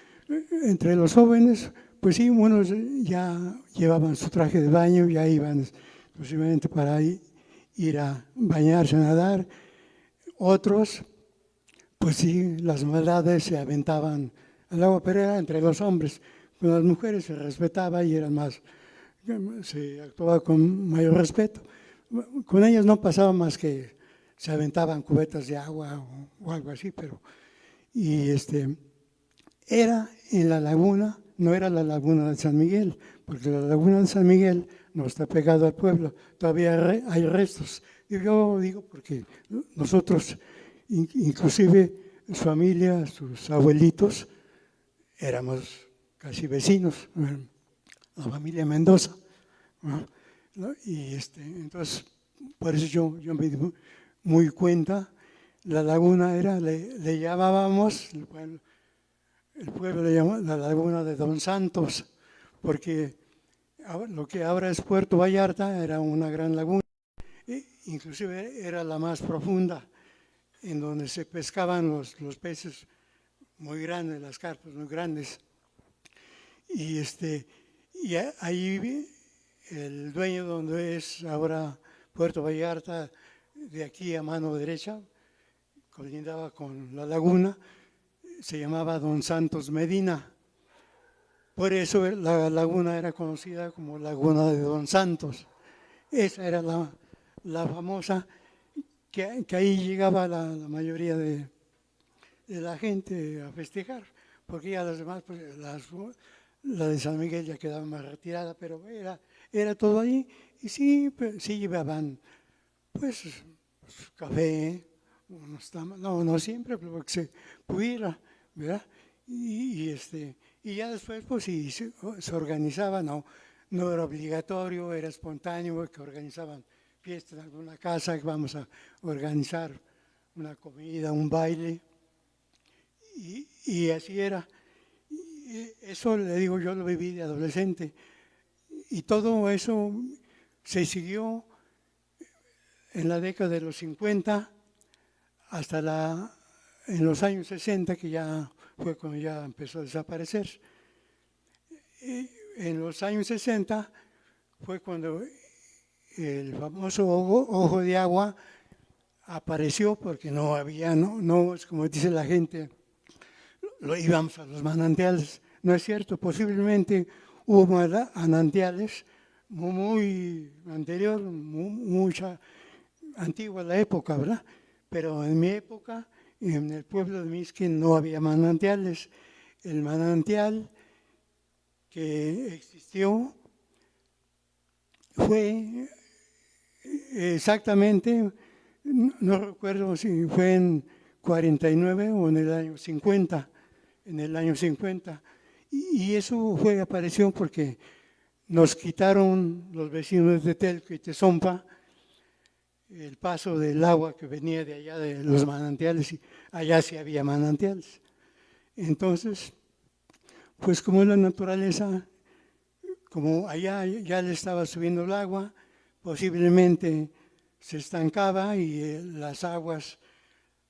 Entre los jóvenes, pues sí, unos ya llevaban su traje de baño, ya iban exclusivamente para ir a bañarse, a nadar. Otros, pues sí, las maldades se aventaban al agua, pero era entre los hombres. Con las mujeres se respetaba y se actuaba con mayor respeto. Con ellas no pasaba más que se aventaban cubetas de agua o algo así, pero era en la laguna, no era la laguna de San Miguel, porque la laguna de San Miguel no está pegado al pueblo, todavía hay restos. Yo digo porque nosotros, inclusive su familia, sus abuelitos, éramos casi vecinos, la familia Mendoza, ¿no? Y entonces, por eso yo me di muy cuenta, la laguna le llamábamos, el pueblo le llamaba la laguna de Don Santos, porque lo que ahora es Puerto Vallarta era una gran laguna, inclusive era la más profunda, en donde se pescaban los peces muy grandes, las carpas muy grandes. Y ahí el dueño donde es ahora Puerto Vallarta, de aquí a mano derecha, colindaba con la laguna, se llamaba Don Santos Medina. Por eso la laguna era conocida como Laguna de Don Santos. Esa era la famosa, que ahí llegaba la mayoría de la gente a festejar, porque ya las demás, pues la de San Miguel ya quedaba más retirada, pero era todo ahí. Y sí llevaban, pues, pues, café, no siempre, pero que se pudiera, ¿verdad? Y ya después, pues sí, se organizaba, no era obligatorio, era espontáneo, que organizaban fiestas en alguna casa, que vamos a organizar una comida, un baile, y así era. Y eso, le digo, yo lo viví de adolescente, y todo eso se siguió en la década de los 50 hasta en los años 60, que ya fue cuando ya empezó a desaparecer. Y en los años 60 fue cuando el famoso ojo de agua apareció, porque no había, no es como dice la gente, íbamos a los manantiales. No es cierto, posiblemente hubo manantiales muy anterior, mucha antigua la época, ¿verdad? Pero en mi época, en el pueblo de Mixquín no había manantiales. El manantial que existió fue exactamente, no recuerdo si fue en 49 o en el año 50, en el año 50. Y eso apareció porque nos quitaron los vecinos de Telco y Tezompa el paso del agua que venía de allá de los manantiales, y allá sí había manantiales. Entonces, pues como la naturaleza, como allá ya le estaba subiendo el agua, posiblemente se estancaba y las aguas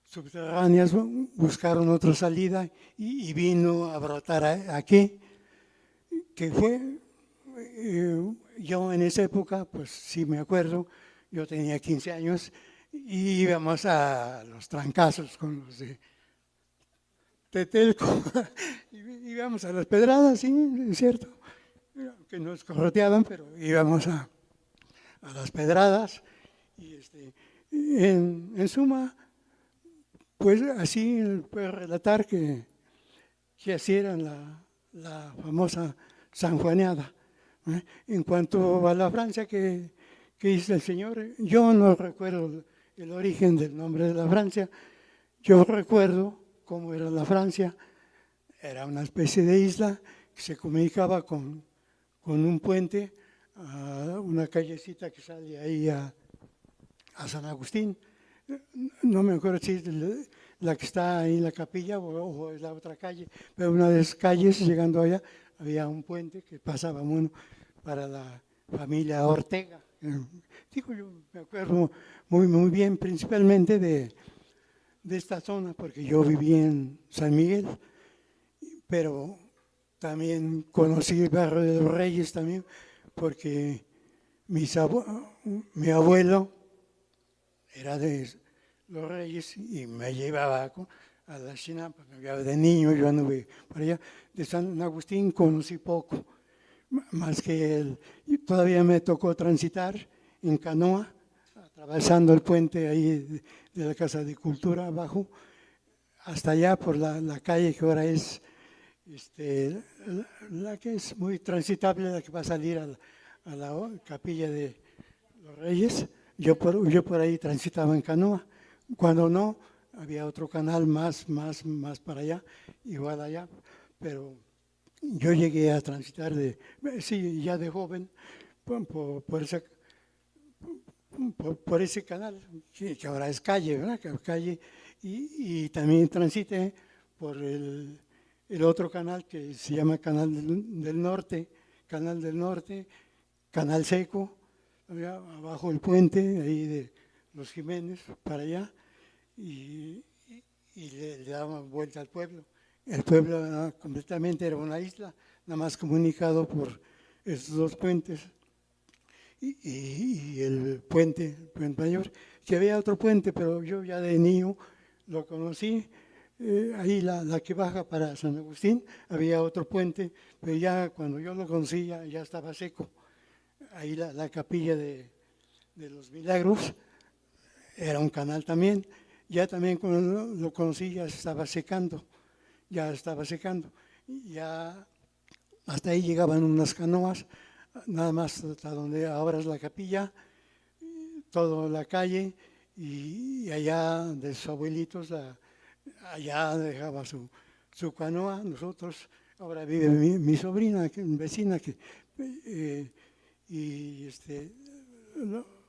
subterráneas buscaron otra salida y vino a brotar aquí, que fue, yo en esa época, pues sí me acuerdo, yo tenía 15 años y íbamos a los trancazos con los de Tetelco, íbamos a las pedradas, sí, es cierto, que nos correteaban, pero íbamos a las pedradas y en suma, pues así puedo relatar que así era la famosa sanjuaneada. En cuanto a la Francia que dice el señor, yo no recuerdo el origen del nombre de la Francia, yo recuerdo cómo era la Francia, era una especie de isla que se comunicaba con un puente, a una callecita que sale ahí a San Agustín. No me acuerdo si es la que está ahí en la capilla o es la otra calle, pero una de las calles llegando allá había un puente que pasaba para la familia Ortega. Digo, yo me acuerdo muy bien, principalmente de esta zona, porque yo viví en San Miguel, pero también conocí el barrio de los Reyes también, porque mi abuelo era de los Reyes y me llevaba a la Chinampa, me llevaba de niño, yo anduve por allá. De San Agustín conocí poco, más que y todavía me tocó transitar en canoa, atravesando el puente ahí de la Casa de Cultura abajo, hasta allá por la calle que ahora es la que es muy transitable, la que va a salir a la capilla de los Reyes. Yo por ahí transitaba en canoa. Cuando no, había otro canal más para allá, igual allá, pero yo llegué a transitar ya de joven por ese canal, que ahora es calle, ¿verdad? Calle, y también transité por el otro canal que se llama Canal del Norte, Canal Seco, abajo el puente, ahí de los Jiménez, para allá, y le daban vuelta al pueblo. El pueblo completamente era una isla, nada más comunicado por esos dos puentes y el puente mayor, que había otro puente, pero yo ya de niño lo conocí. Ahí la que baja para San Agustín, había otro puente, pero ya cuando yo lo conocí ya estaba seco. Ahí la capilla de los Milagros era un canal también. Ya también cuando lo conocí ya estaba secando. Ya hasta ahí llegaban unas canoas, nada más hasta donde ahora es la capilla, toda la calle, y allá de sus abuelitos, allá dejaba su canoa. Nosotros, ahora vive mi sobrina, vecina, y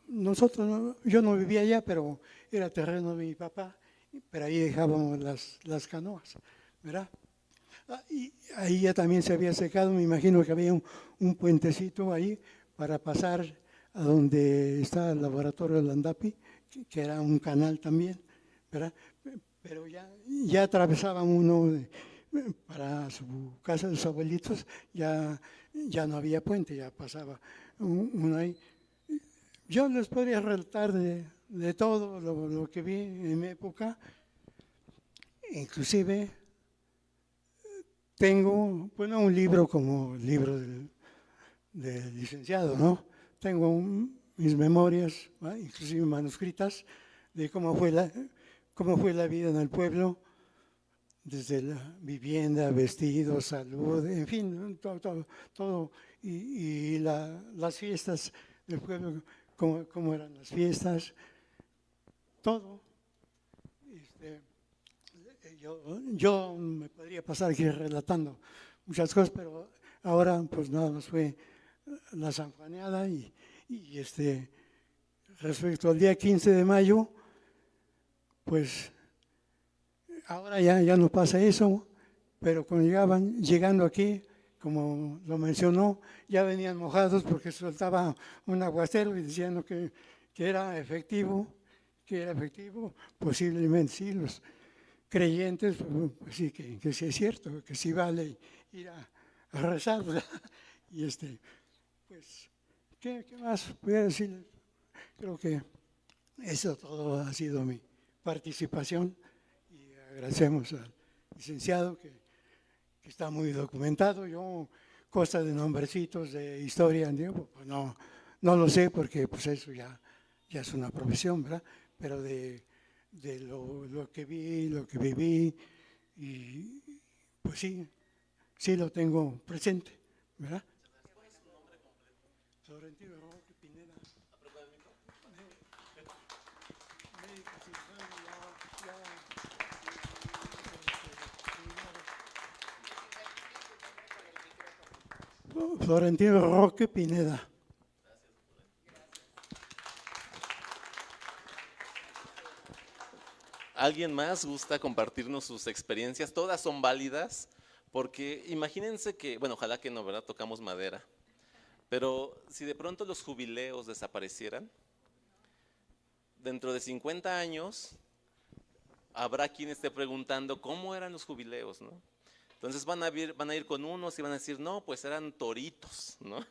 nosotros, yo no vivía allá, pero era terreno de mi papá, pero ahí dejábamos las canoas, ¿verdad? Y ahí ya también se había secado, me imagino que había un puentecito ahí para pasar a donde está el laboratorio de Landapi, que era un canal también, ¿verdad? Pero ya atravesaba uno para su casa de sus abuelitos, ya no había puente, ya pasaba uno ahí. Yo les podría relatar de todo lo que vi en mi época, inclusive tengo, bueno, un libro como libro del licenciado, ¿no? Tengo mis memorias, ¿va? Inclusive manuscritas, de cómo fue la vida en el pueblo, desde la vivienda, vestidos, salud, en fin, todo. Y las fiestas del pueblo, cómo eran las fiestas, todo. Yo me podría pasar aquí relatando muchas cosas, pero ahora pues nada más fue la sanjuaneada y respecto al día 15 de mayo, pues ahora ya no pasa eso, pero cuando llegando aquí, como lo mencionó, ya venían mojados porque soltaba un aguacero y diciendo que era efectivo, posiblemente sí, los creyentes, pues sí, que sí es cierto, que sí vale ir a rezar, ¿verdad? Y pues, ¿qué más voy a decir? Creo que eso todo ha sido mi participación y agradecemos al licenciado que está muy documentado. Yo, cosas de nombrecitos, de historia, digo, pues no lo sé porque pues eso ya es una profesión, ¿verdad? Pero de lo que vi, lo que viví, y pues sí lo tengo presente, ¿verdad? Florentino Roque Pineda. Médico cirujano, Florentino Roque Pineda. ¿Alguien más gusta compartirnos sus experiencias? Todas son válidas, porque imagínense que, bueno, ojalá que no, ¿verdad? Tocamos madera. Pero si de pronto los jubileos desaparecieran, dentro de 50 años habrá quien esté preguntando cómo eran los jubileos, ¿no? Entonces van a ir con unos y van a decir, no, pues eran toritos, ¿no?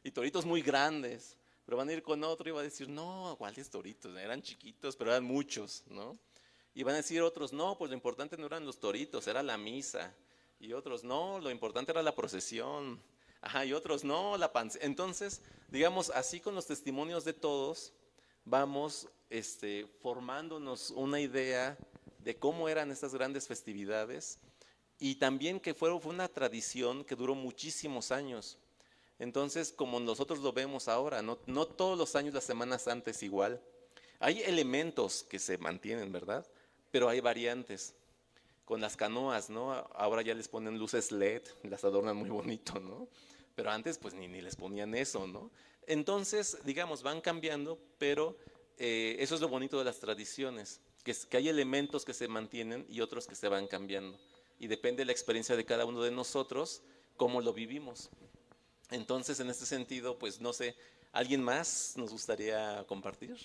Y toritos muy grandes. Pero van a ir con otro y va a decir, no, ¿cuáles toritos? Eran chiquitos, pero eran muchos, ¿no? Y van a decir otros, no, pues lo importante no eran los toritos, era la misa. Y otros, no, lo importante era la procesión. Ajá, y otros, no, la panza. Entonces, digamos, así con los testimonios de todos, vamos formándonos una idea de cómo eran estas grandes festividades y también que fue una tradición que duró muchísimos años. Entonces, como nosotros lo vemos ahora, no todos los años la Semana Santa es igual. Hay elementos que se mantienen, ¿verdad? Pero hay variantes. Con las canoas, ¿no? Ahora ya les ponen luces LED, las adornan muy bonito, ¿no? Pero antes pues ni les ponían eso, ¿no? Entonces, digamos, van cambiando, pero eso es lo bonito de las tradiciones, que hay elementos que se mantienen y otros que se van cambiando. Y depende de la experiencia de cada uno de nosotros, cómo lo vivimos. Entonces, en este sentido, pues no sé, ¿alguien más nos gustaría compartir?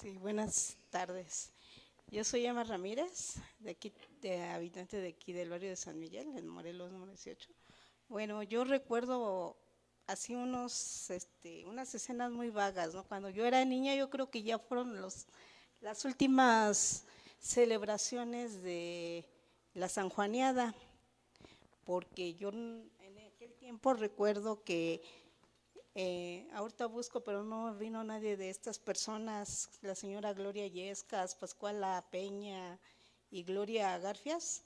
Sí, buenas tardes. Yo soy Emma Ramírez, de aquí, habitante de aquí del barrio de San Miguel, en Morelos, número 18. Bueno, yo recuerdo así unas escenas muy vagas, ¿no? Cuando yo era niña, yo creo que ya fueron las últimas celebraciones de la sanjuaneada, porque yo en aquel tiempo recuerdo que Ahorita busco, pero no vino nadie de estas personas, la señora Gloria Yescas, Pascuala Peña y Gloria Garfias,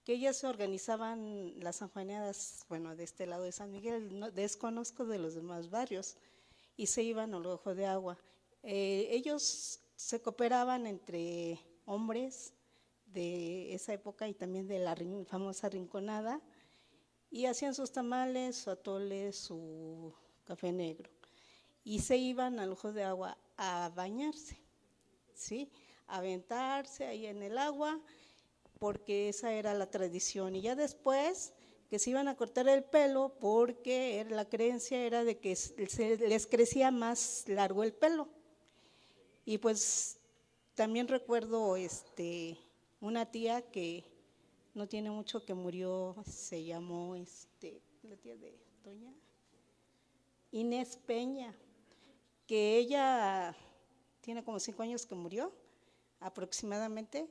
que ellas organizaban las sanjuaneadas, bueno, de este lado de San Miguel, desconozco de los demás barrios, y se iban al Ojo de Agua. Ellos se cooperaban entre hombres de esa época y también de la famosa Rinconada, y hacían sus tamales, su atole, su café negro, y se iban al Ojo de Agua a bañarse, ¿sí? A aventarse ahí en el agua, porque esa era la tradición. Y ya después que se iban a cortar el pelo, porque la creencia era de que les crecía más largo el pelo. Y pues también recuerdo una tía que no tiene mucho que murió, se llamó la tía de doña Inés Peña, que ella tiene como 5 años que murió aproximadamente,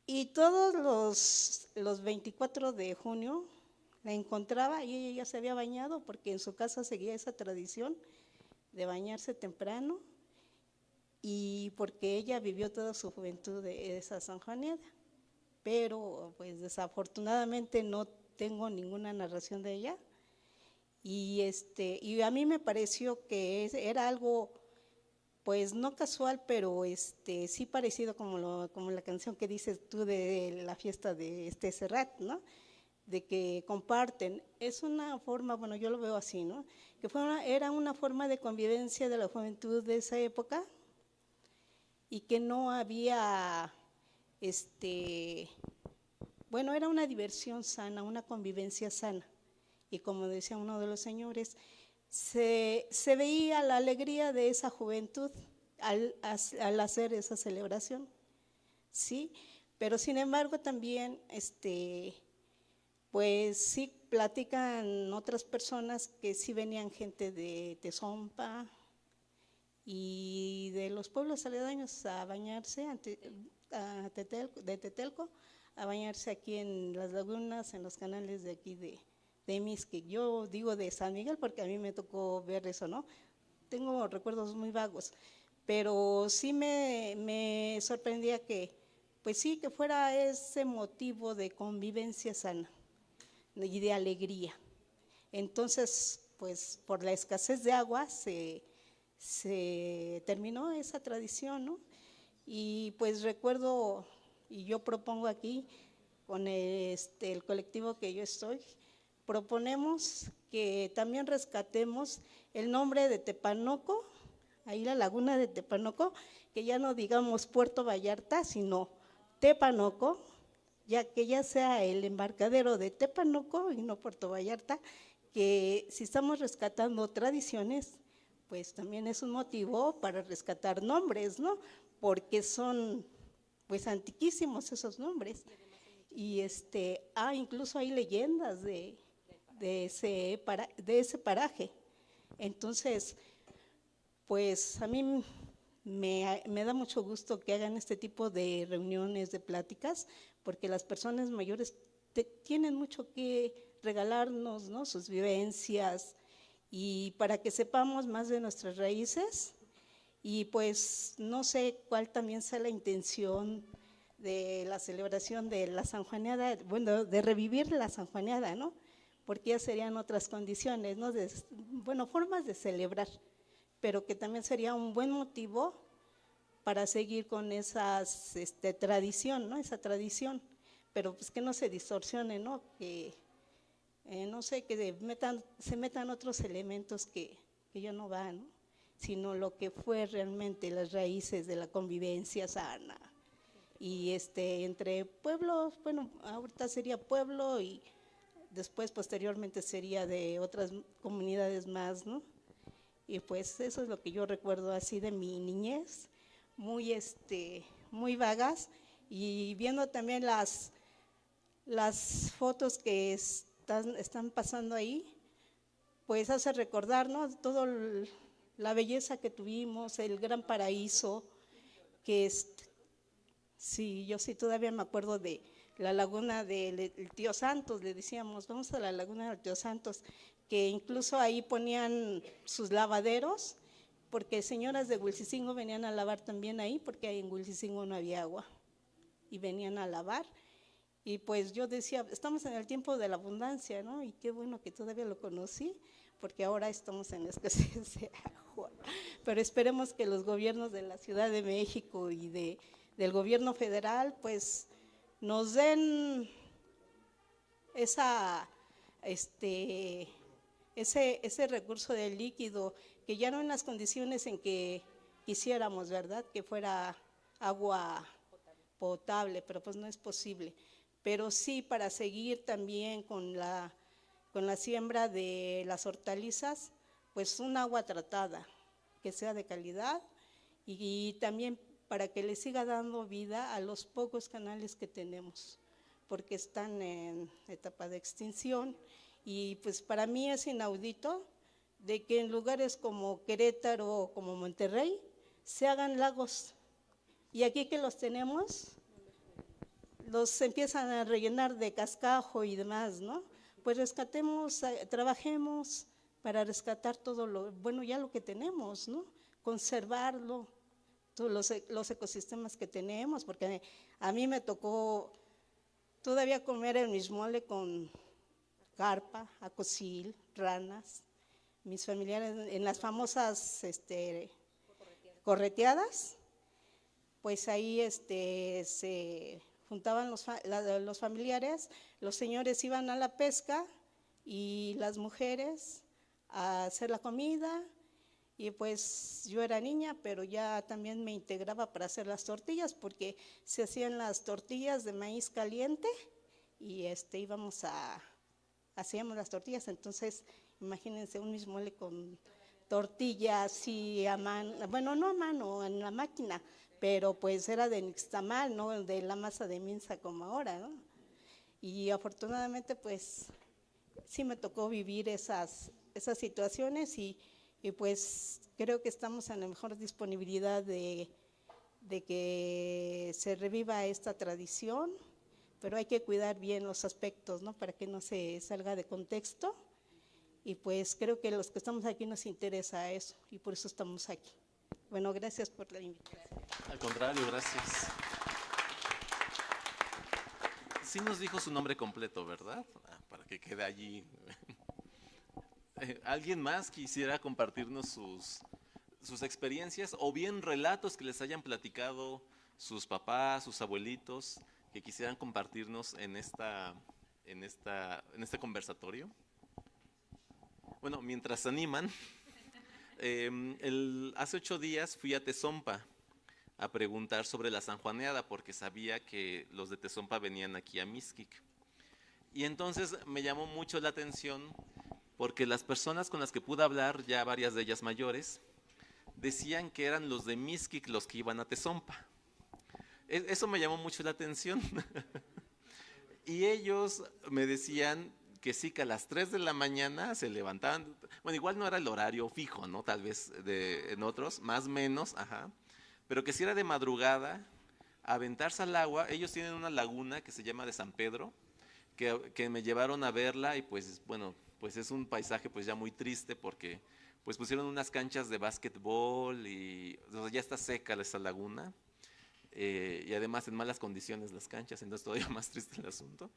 y todos los 24 de junio la encontraba y ella ya se había bañado, porque en su casa seguía esa tradición de bañarse temprano, y porque ella vivió toda su juventud de esa sanjuanera. Pero pues desafortunadamente no tengo ninguna narración de ella, y a mí me pareció que era algo pues no casual, pero sí parecido como la canción que dices tú de la fiesta de Serrat, ¿no? De que comparten. Es una forma, bueno, yo lo veo así, ¿no? Que era una forma de convivencia de la juventud de esa época, y que no había, bueno, era una diversión sana, una convivencia sana. Y como decía uno de los señores, se veía la alegría de esa juventud al hacer esa celebración, ¿sí? Pero sin embargo también, pues sí platican otras personas que sí venían gente de Tezompa y de los pueblos aledaños a bañarse, de Tetelco, a bañarse aquí en las lagunas, en los canales de aquí de Mixquic. Yo digo de San Miguel porque a mí me tocó ver eso, ¿no? Tengo recuerdos muy vagos, pero sí me sorprendía que, pues sí, que fuera ese motivo de convivencia sana y de alegría. Entonces, pues por la escasez de agua se terminó esa tradición, ¿no? Y pues recuerdo, y yo propongo aquí, con el colectivo que yo estoy, proponemos que también rescatemos el nombre de Tepanoco, ahí la laguna de Tepanoco, que ya no digamos Puerto Vallarta, sino Tepanoco, ya que ya sea el embarcadero de Tepanoco y no Puerto Vallarta, que si estamos rescatando tradiciones, pues también es un motivo para rescatar nombres, ¿no? Porque son pues antiquísimos esos nombres. Y incluso hay leyendas de ese paraje. Entonces, pues a mí me da mucho gusto que hagan este tipo de reuniones, de pláticas, porque las personas mayores tienen mucho que regalarnos, ¿no? Sus vivencias, y para que sepamos más de nuestras raíces. Y pues no sé cuál también sea la intención de la celebración de la sanjuaneada, bueno, de revivir la sanjuaneada, ¿no? Porque ya serían otras condiciones, ¿no? Bueno, formas de celebrar, pero que también sería un buen motivo para seguir con esas tradición, ¿no? Esa tradición, pero pues que no se distorsione, ¿no? Que no sé, que se metan otros elementos que ya no van, ¿no? Sino lo que fue realmente las raíces de la convivencia sana. Y entre pueblos, bueno, ahorita sería pueblo y después posteriormente sería de otras comunidades más, ¿no? Y pues eso es lo que yo recuerdo así de mi niñez, muy vagas, y viendo también las fotos que están pasando ahí, pues hace recordar, ¿no? Todo la belleza que tuvimos, el gran paraíso, que sí, yo sí todavía me acuerdo de la laguna del Tío Santos, le decíamos, vamos a la laguna del Tío Santos, que incluso ahí ponían sus lavaderos, porque señoras de Huilcicingo venían a lavar también ahí, porque en Huilcicingo no había agua, y venían a lavar. Y pues yo decía, estamos en el tiempo de la abundancia, ¿no? Y qué bueno que todavía lo conocí, porque ahora estamos en escasez de agua. Pero esperemos que los gobiernos de la Ciudad de México y del gobierno federal, pues, nos den ese recurso de líquido, que ya no en las condiciones en que quisiéramos, ¿verdad? Que fuera agua potable, pero pues no es posible. Pero sí para seguir también con la siembra de las hortalizas, pues un agua tratada, que sea de calidad, y también para que le siga dando vida a los pocos canales que tenemos, porque están en etapa de extinción. Y pues para mí es inaudito de que en lugares como Querétaro o como Monterrey se hagan lagos, y aquí que los tenemos, los empiezan a rellenar de cascajo y demás, ¿no? Pues rescatemos, trabajemos para rescatar todo ya lo que tenemos, ¿no? Conservarlo, todos los ecosistemas que tenemos, porque a mí me tocó todavía comer el mismole con carpa, acocil, ranas. Mis familiares en las famosas correteadas, pues ahí se juntaban los familiares, los señores iban a la pesca y las mujeres a hacer la comida, y pues yo era niña, pero ya también me integraba para hacer las tortillas, porque se hacían las tortillas de maíz caliente y hacíamos las tortillas. Entonces imagínense un mismole con tortillas y a mano, bueno, no a mano, en la máquina, pero pues era de nixtamal, no de la masa de minza como ahora, ¿no? Y afortunadamente pues sí me tocó vivir esas situaciones, y pues creo que estamos en la mejor disponibilidad de que se reviva esta tradición, pero hay que cuidar bien los aspectos, ¿no? Para que no se salga de contexto, y pues creo que los que estamos aquí nos interesa eso, y por eso estamos aquí. Bueno, gracias por la invitación. Al contrario, gracias. Sí nos dijo su nombre completo, ¿verdad? Para que quede allí. ¿Alguien más quisiera compartirnos sus experiencias o bien relatos que les hayan platicado sus papás, sus abuelitos, que quisieran compartirnos en este conversatorio? Bueno, mientras se animan, hace 8 días fui a Tezompa a preguntar sobre la sanjuaneada, porque sabía que los de Tezompa venían aquí a Mixquic. Y entonces me llamó mucho la atención, porque las personas con las que pude hablar, ya varias de ellas mayores, decían que eran los de Mixquic los que iban a Tezompa. Eso me llamó mucho la atención. Y ellos me decían que sí, que a las 3 de la mañana se levantaban. Bueno, igual no era el horario fijo, ¿no? Tal vez en otros, más o menos, ajá. Pero que si era de madrugada, aventarse al agua. Ellos tienen una laguna que se llama de San Pedro, que me llevaron a verla, y pues, bueno, pues es un paisaje pues ya muy triste, porque pues pusieron unas canchas de básquetbol y o sea, ya está seca esa laguna, y además en malas condiciones las canchas, entonces todavía más triste el asunto.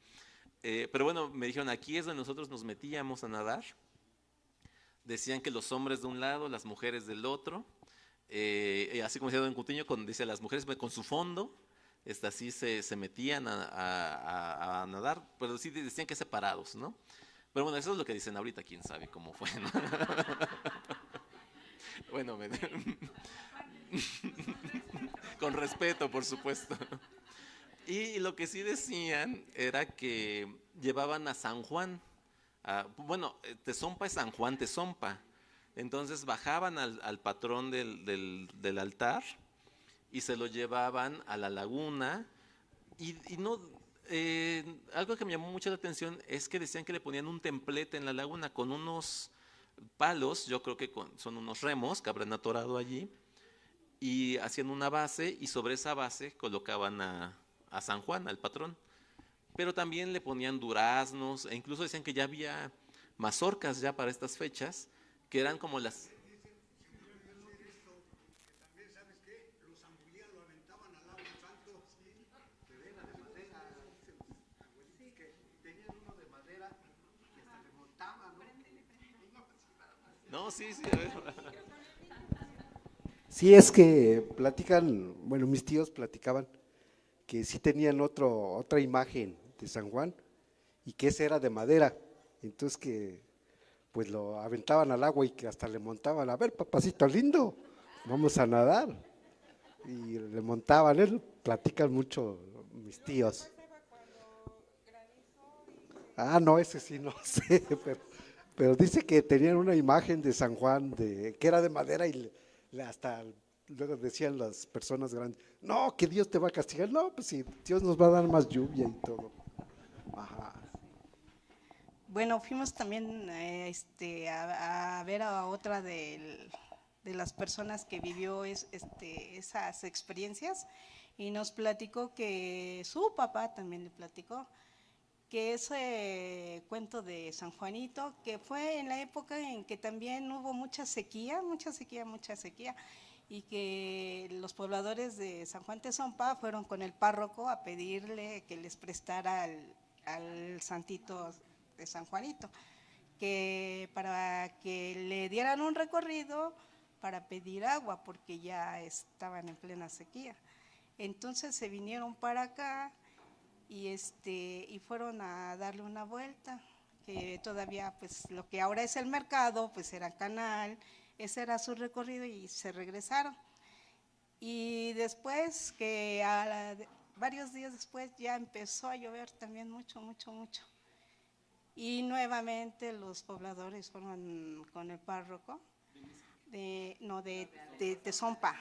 Pero bueno, me dijeron, aquí es donde nosotros nos metíamos a nadar. Decían que los hombres de un lado, las mujeres del otro, así como decía don Cutiño, dice, las mujeres con su fondo, así se metían a nadar, pero sí decían que separados, ¿no? Pero bueno, eso es lo que dicen ahorita, quién sabe cómo fue, ¿no? Bueno, con respeto, por supuesto. Y lo que sí decían era que llevaban a San Juan. Bueno, Tezompa es San Juan Tezompa. Entonces bajaban al patrón del altar y se lo llevaban a la laguna. Y no, algo que me llamó mucho la atención es que decían que le ponían un templete en la laguna con unos palos, yo creo que son unos remos que habrán atorado allí, y hacían una base, y sobre esa base colocaban a San Juan, al patrón. Pero también le ponían duraznos, e incluso decían que ya había mazorcas ya para estas fechas, que eran como las... No, sí, sí, a ver. Sí, es que platican, bueno, mis tíos platicaban que sí tenían otra imagen de San Juan y que ese era de madera, entonces que pues lo aventaban al agua y que hasta le montaban, a ver, papacito lindo, vamos a nadar, y le montaban, platican mucho mis tíos. Ah, no, ese sí no sé, pero dice que tenían una imagen de San Juan que era de madera y hasta luego decían las personas grandes, no, que Dios te va a castigar, no, pues sí, Dios nos va a dar más lluvia y todo. Ajá. Bueno, fuimos también a ver a otra de las personas que vivió esas experiencias y nos platicó que su papá también le platicó que ese cuento de San Juanito, que fue en la época en que también hubo mucha sequía, y que los pobladores de San Juan Tezompa fueron con el párroco a pedirle que les prestara al santito de San Juanito, que para que le dieran un recorrido para pedir agua, porque ya estaban en plena sequía. Entonces se vinieron para acá y fueron a darle una vuelta, que todavía pues lo que ahora es el mercado pues era canal, ese era su recorrido y se regresaron. Y después que varios días después ya empezó a llover también mucho. Y nuevamente los pobladores fueron con el párroco de Tezompa,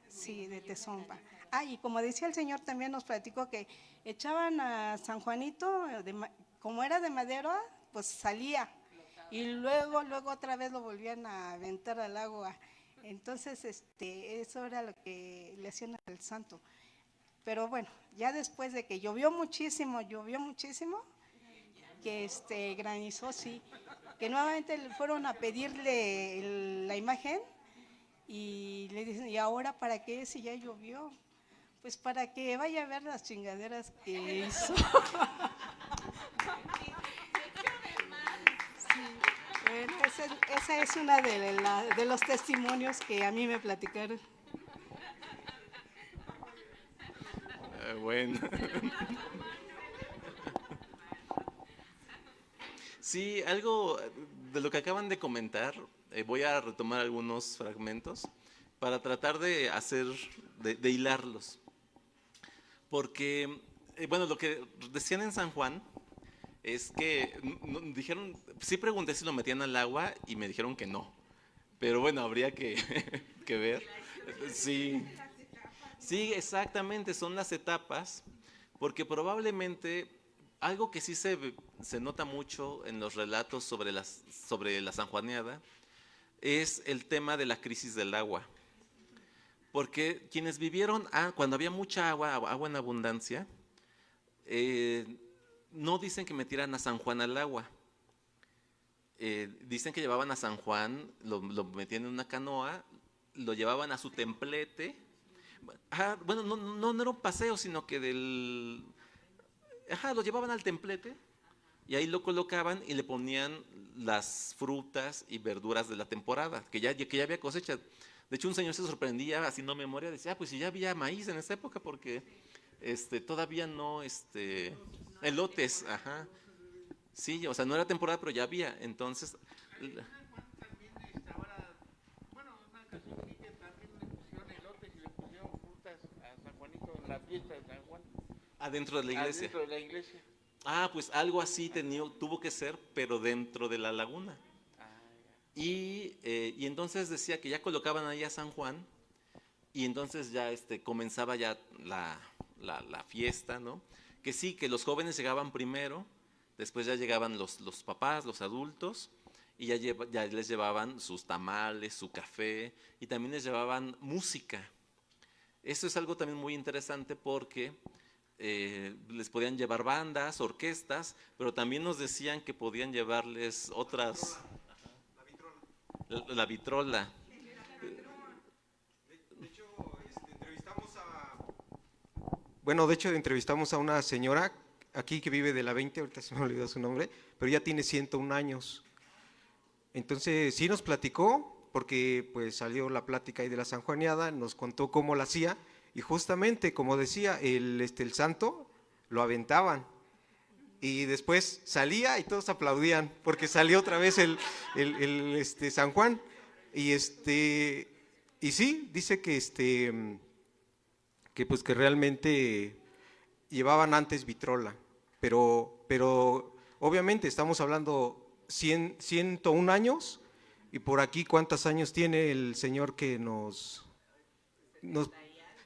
sí, de Tezompa. Y como decía el señor, también nos platicó que echaban a San Juanito, como era de madera, pues salía, y luego otra vez lo volvían a aventar al agua. Entonces, eso era lo que le hacían al santo. Pero bueno, ya después de que llovió muchísimo, que granizó, sí, que nuevamente le fueron a pedirle la imagen y le dicen, ¿y ahora para qué si ya llovió? Pues para que vaya a ver las chingaderas que hizo. Sí, bueno, esa es una de los testimonios que a mí me platicaron. Bueno. Sí, algo de lo que acaban de comentar, voy a retomar algunos fragmentos para tratar de de hilarlos. Porque, bueno, lo que decían en San Juan es que dijeron, sí pregunté si lo metían al agua y me dijeron que no. Pero bueno, habría que, que ver. Sí, sí, exactamente, son las etapas, porque probablemente algo que sí se nota mucho en los relatos sobre la sanjuaneada es el tema de la crisis del agua. Porque quienes vivieron cuando había mucha agua en abundancia, no dicen que metieran a San Juan al agua. Dicen que llevaban a San Juan, lo metían en una canoa, lo llevaban a su templete. Bueno, no era un paseo, sino que lo llevaban al templete y ahí lo colocaban y le ponían las frutas y verduras de la temporada, que ya había cosecha. De hecho, un señor se sorprendía, haciendo memoria, decía, pues si ya había maíz en esa época, porque todavía no, elotes, ajá. Sí, o sea, no era temporada, pero ya había, entonces... Adentro de la iglesia. Adentro de la iglesia. Pues algo así tuvo que ser, pero dentro de la laguna. Y entonces decía que ya colocaban ahí a San Juan y entonces ya comenzaba ya la fiesta, ¿no? Que sí, que los jóvenes llegaban primero, después ya llegaban los papás, los adultos, y ya les llevaban sus tamales, su café, y también les llevaban música. Eso es algo también muy interesante porque les podían llevar bandas, orquestas, pero también nos decían que podían llevarles otras… La vitrola. Bueno, de hecho entrevistamos a una señora aquí que vive de la 20, ahorita se me olvidó su nombre, pero ya tiene 101 años. Entonces sí nos platicó, porque pues salió la plática ahí de la sanjuaneada, nos contó cómo la hacía, y justamente, como decía, el santo lo aventaban, y después salía y todos aplaudían, porque salió otra vez el San Juan, y sí, dice que pues que realmente llevaban antes vitrola, pero obviamente estamos hablando 101 años, y por aquí ¿cuántos años tiene el señor que nos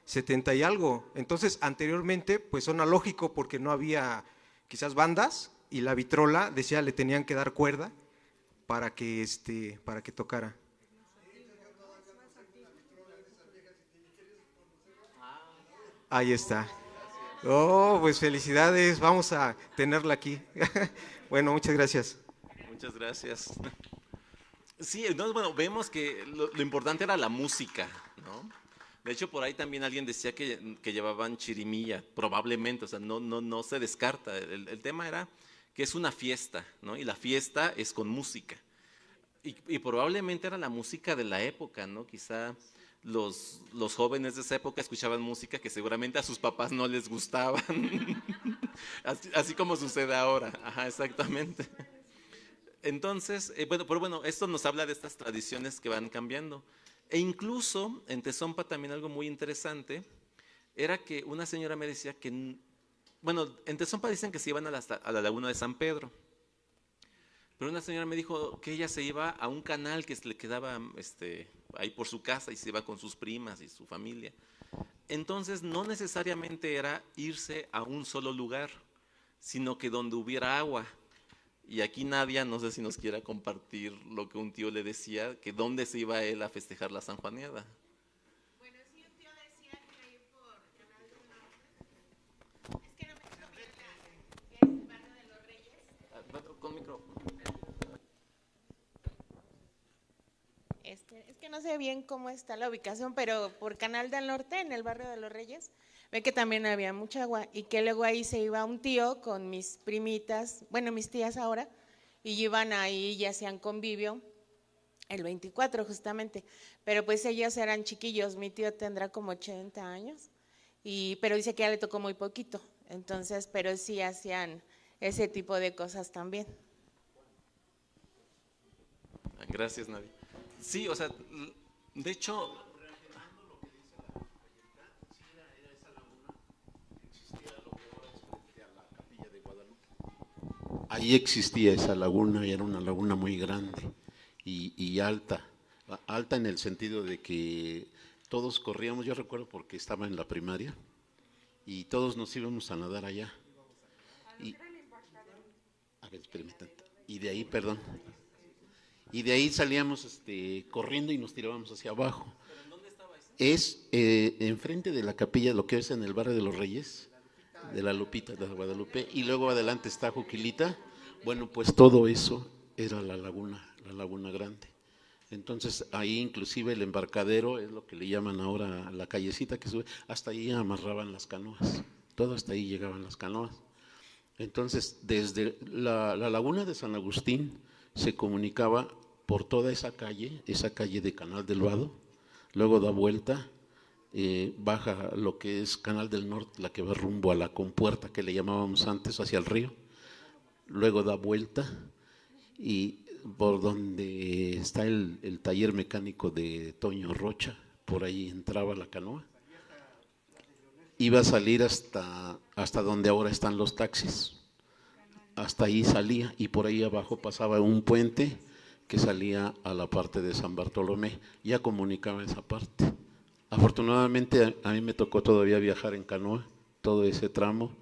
70 y algo? Entonces anteriormente pues suena lógico, porque no había quizás bandas, y la vitrola, decía, le tenían que dar cuerda para que tocara. Ahí está. Oh, pues felicidades, vamos a tenerla aquí. Bueno, muchas gracias. Muchas gracias. Sí, entonces, bueno, vemos que lo importante era la música, ¿no? De hecho, por ahí también alguien decía que llevaban chirimía, probablemente, o sea, no se descarta. El tema era que es una fiesta, ¿no? Y la fiesta es con música. Y probablemente era la música de la época, ¿no? Quizá los jóvenes de esa época escuchaban música que seguramente a sus papás no les gustaban. así como sucede ahora. Ajá, exactamente. Entonces, pero bueno, esto nos habla de estas tradiciones que van cambiando. E incluso en Tezompa también algo muy interesante era que una señora me decía que, bueno, en Tezompa dicen que se iban a la laguna de San Pedro, pero una señora me dijo que ella se iba a un canal que se le quedaba ahí por su casa, y se iba con sus primas y su familia. Entonces no necesariamente era irse a un solo lugar, sino que donde hubiera agua. Y aquí Nadia, no sé si nos quiera compartir lo que un tío le decía, que dónde se iba él a festejar la sanjuaneada. Bueno, sí, un tío decía que ir por Canal del Norte. Es que no me dijo bien que es Barrio de los Reyes. Con micrófono. Es que no sé bien cómo está la ubicación, pero por Canal del Norte, en el Barrio de los Reyes, ve que también había mucha agua, y que luego ahí se iba un tío con mis primitas, bueno, mis tías ahora, y iban ahí y hacían convivio el 24 justamente, pero pues ellos eran chiquillos, mi tío tendrá como 80 años, pero dice que ya le tocó muy poquito, entonces, pero sí hacían ese tipo de cosas también. Gracias, Nadia. Sí, o sea, de hecho… Ahí existía esa laguna, y era una laguna muy grande y alta en el sentido de que todos corríamos, yo recuerdo porque estaba en la primaria, y todos nos íbamos a nadar allá. A ver, espérame tanto. Y de ahí, perdón, y de ahí salíamos corriendo y nos tirábamos hacia abajo. Es enfrente de la capilla, lo que es en el Barrio de los Reyes, de la Lupita, de la Guadalupe, y luego adelante está Juquilita. Bueno, pues todo eso era la laguna grande. Entonces ahí inclusive el embarcadero, es lo que le llaman ahora la callecita que sube, hasta ahí amarraban las canoas, todo hasta ahí llegaban las canoas. Entonces desde la laguna de San Agustín se comunicaba por toda esa calle de Canal del Vado, luego da vuelta, baja lo que es Canal del Norte, la que va rumbo a la compuerta que le llamábamos antes, hacia el río, luego da vuelta, y por donde está el taller mecánico de Toño Rocha, por ahí entraba la canoa, iba a salir hasta donde ahora están los taxis, hasta ahí salía, y por ahí abajo pasaba un puente que salía a la parte de San Bartolomé, ya comunicaba esa parte. Afortunadamente a mí me tocó todavía viajar en canoa, todo ese tramo,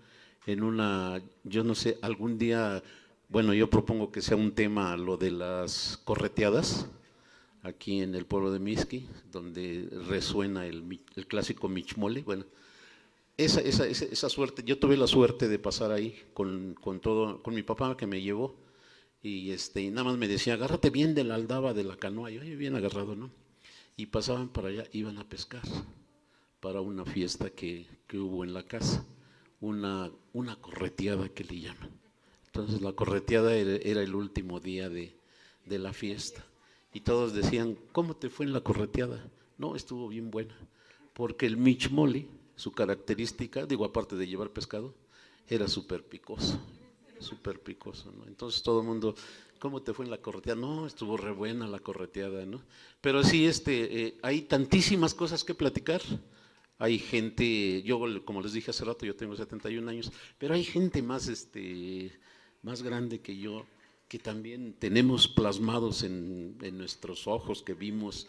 yo no sé, algún día, bueno, yo propongo que sea un tema lo de las correteadas, aquí en el pueblo de Mixqui, donde resuena el clásico michmole, bueno, esa suerte, yo tuve la suerte de pasar ahí con mi papá que me llevó, y nada más me decía, agárrate bien de la aldaba de la canoa, yo bien agarrado, ¿no? Y pasaban para allá, iban a pescar para una fiesta que hubo en la casa, una correteada que le llaman. Entonces la correteada era el último día de la fiesta, y todos decían, ¿cómo te fue en la correteada? No, estuvo bien buena, porque el michmoli, su característica, digo, aparte de llevar pescado, era súper picoso, ¿no? Entonces todo el mundo, ¿cómo te fue en la correteada? No, estuvo re buena la correteada, ¿no? Pero sí, hay tantísimas cosas que platicar. Hay gente, yo como les dije hace rato, yo tengo 71 años, pero hay gente más grande que yo, que también tenemos plasmados en nuestros ojos, que vimos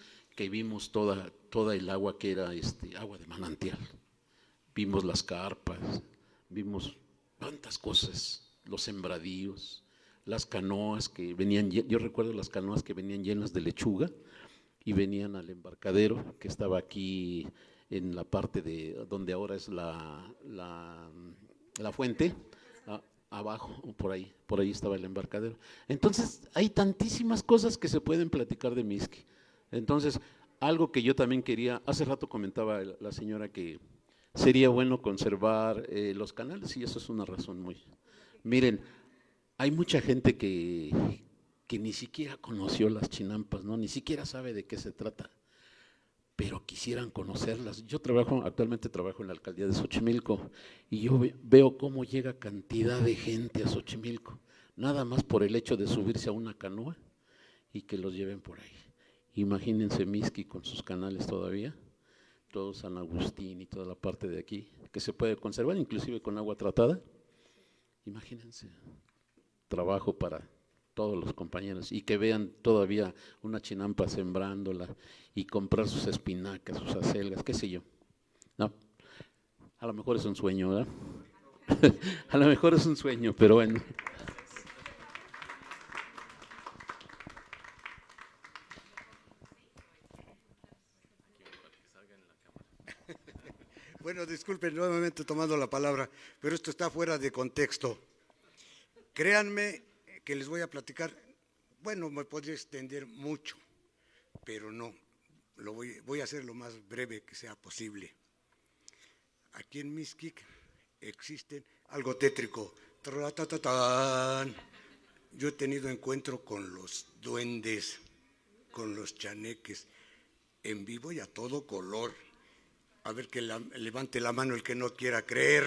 toda el agua que era agua de manantial. Vimos las carpas, vimos tantas cosas, los sembradíos, las canoas que venían, yo recuerdo las canoas que venían llenas de lechuga y venían al embarcadero que estaba aquí en la parte de donde ahora es la fuente, abajo, por ahí estaba el embarcadero. Entonces hay tantísimas cosas que se pueden platicar de Mixqui. Entonces, algo que yo también quería, hace rato comentaba la señora que sería bueno conservar los canales, y eso es una razón muy… Miren, hay mucha gente que ni siquiera conoció las chinampas, ¿no? Ni siquiera sabe de qué se trata, pero quisieran conocerlas. Yo actualmente trabajo en la alcaldía de Xochimilco, y yo veo cómo llega cantidad de gente a Xochimilco, nada más por el hecho de subirse a una canoa y que los lleven por ahí. Imagínense Mixqui con sus canales todavía, todo San Agustín y toda la parte de aquí, que se puede conservar inclusive con agua tratada. Imagínense, trabajo para todos los compañeros, y que vean todavía una chinampa sembrándola y comprar sus espinacas, sus acelgas, qué sé yo. No, a lo mejor es un sueño, ¿verdad? A lo mejor es un sueño, pero bueno. Bueno, disculpen nuevamente tomando la palabra, pero esto está fuera de contexto. Créanme que les voy a platicar, bueno, me podría extender mucho, pero no, voy a hacer lo más breve que sea posible. Aquí en Mixqui existen algo tétrico. ¡Tratatatatán! Yo he tenido encuentro con los duendes, con los chaneques, en vivo y a todo color. A ver, que levante la mano el que no quiera creer,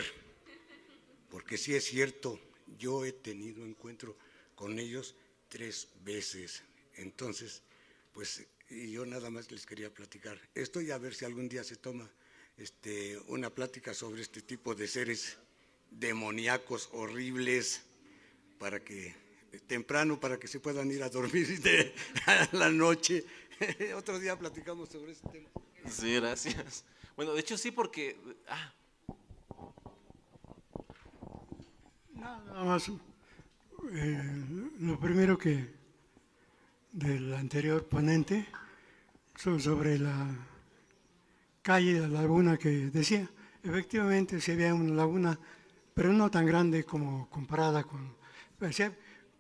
porque sí es cierto, yo he tenido encuentro con ellos 3 veces. Entonces, pues, y yo nada más les quería platicar esto, y a ver si algún día se toma una plática sobre este tipo de seres demoníacos horribles, para que temprano, para que se puedan ir a dormir a la noche. Otro día platicamos sobre ese tema. Sí, gracias. Bueno, de hecho sí, porque… Nada más, lo primero que del anterior ponente, sobre la calle, la laguna que decía, efectivamente se veía una laguna, pero no tan grande como comparada con…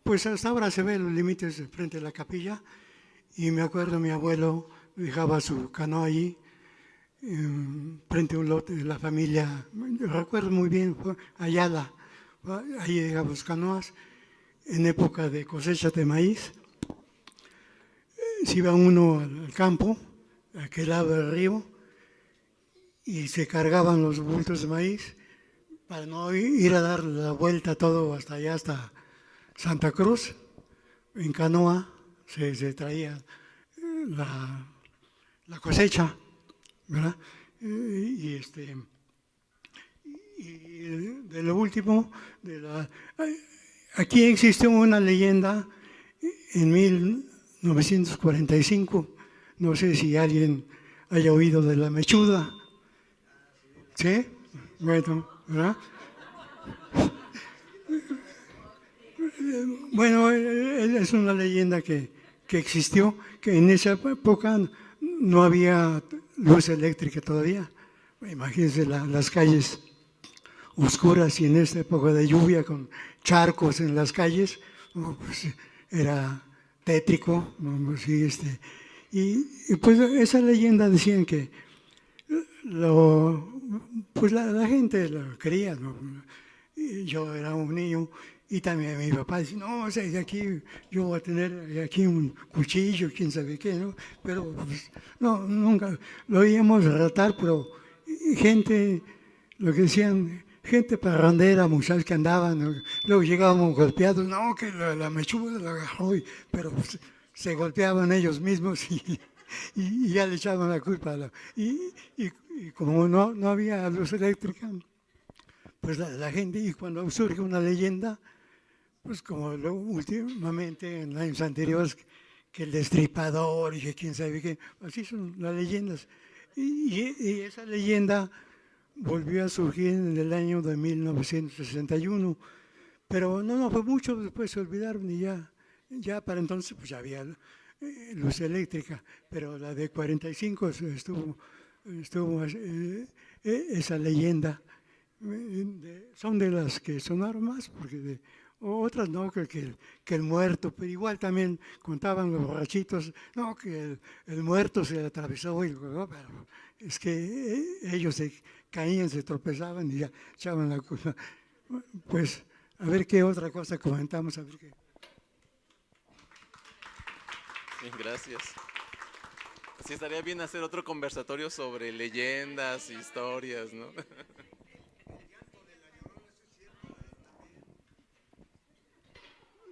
Pues hasta ahora se ven los límites frente a la capilla, y me acuerdo mi abuelo dejaba su canoa allí, frente a un lote de la familia, yo recuerdo muy bien, Ayala, ahí dejamos canoas, en época de cosecha de maíz. Se iba uno al campo, a aquel lado del río, y se cargaban los bultos de maíz, para no ir a dar la vuelta todo hasta allá, hasta Santa Cruz. En canoa se traía la cosecha, ¿verdad? Y de lo último, aquí existió una leyenda en 1945, no sé si alguien haya oído de la mechuda. ¿Sí? Bueno, ¿verdad? Bueno, es una leyenda que existió, que en esa época no había luz eléctrica todavía. Imagínense las calles oscuras y en esta época de lluvia con charcos en las calles, pues era tétrico, ¿no? Sí, y pues esa leyenda decían que pues la gente lo creía, ¿no? Y yo era un niño y también mi papá decía, no, o sea, de aquí yo voy a tener aquí un cuchillo, quién sabe qué, ¿no? Pero pues, no, nunca lo oíamos relatar, pero gente, lo que decían, gente parrandera, muchachos que andaban, ¿no? Luego llegábamos golpeados, no, que la mechuda la agarró, pero pues, se golpeaban ellos mismos y ya le echaban la culpa. Y como no había luz eléctrica, pues la gente, y cuando surge una leyenda, pues como últimamente en años anteriores, que el destripador y que quién sabe qué, así son las leyendas. Y esa leyenda volvió a surgir en el año de 1961, pero no fue mucho, después se olvidaron y ya para entonces pues ya había luz eléctrica, pero la de 45 estuvo esa leyenda. Son de las que sonaron más, porque otras no, que el muerto, pero igual también contaban los borrachitos, no, que el muerto se atravesó, no, pero es que ellos se caían, se tropezaban y ya echaban la culpa. Pues a ver qué otra cosa comentamos, a ver qué. Bien, gracias. Sí, estaría bien hacer otro conversatorio sobre leyendas, historias, ¿no?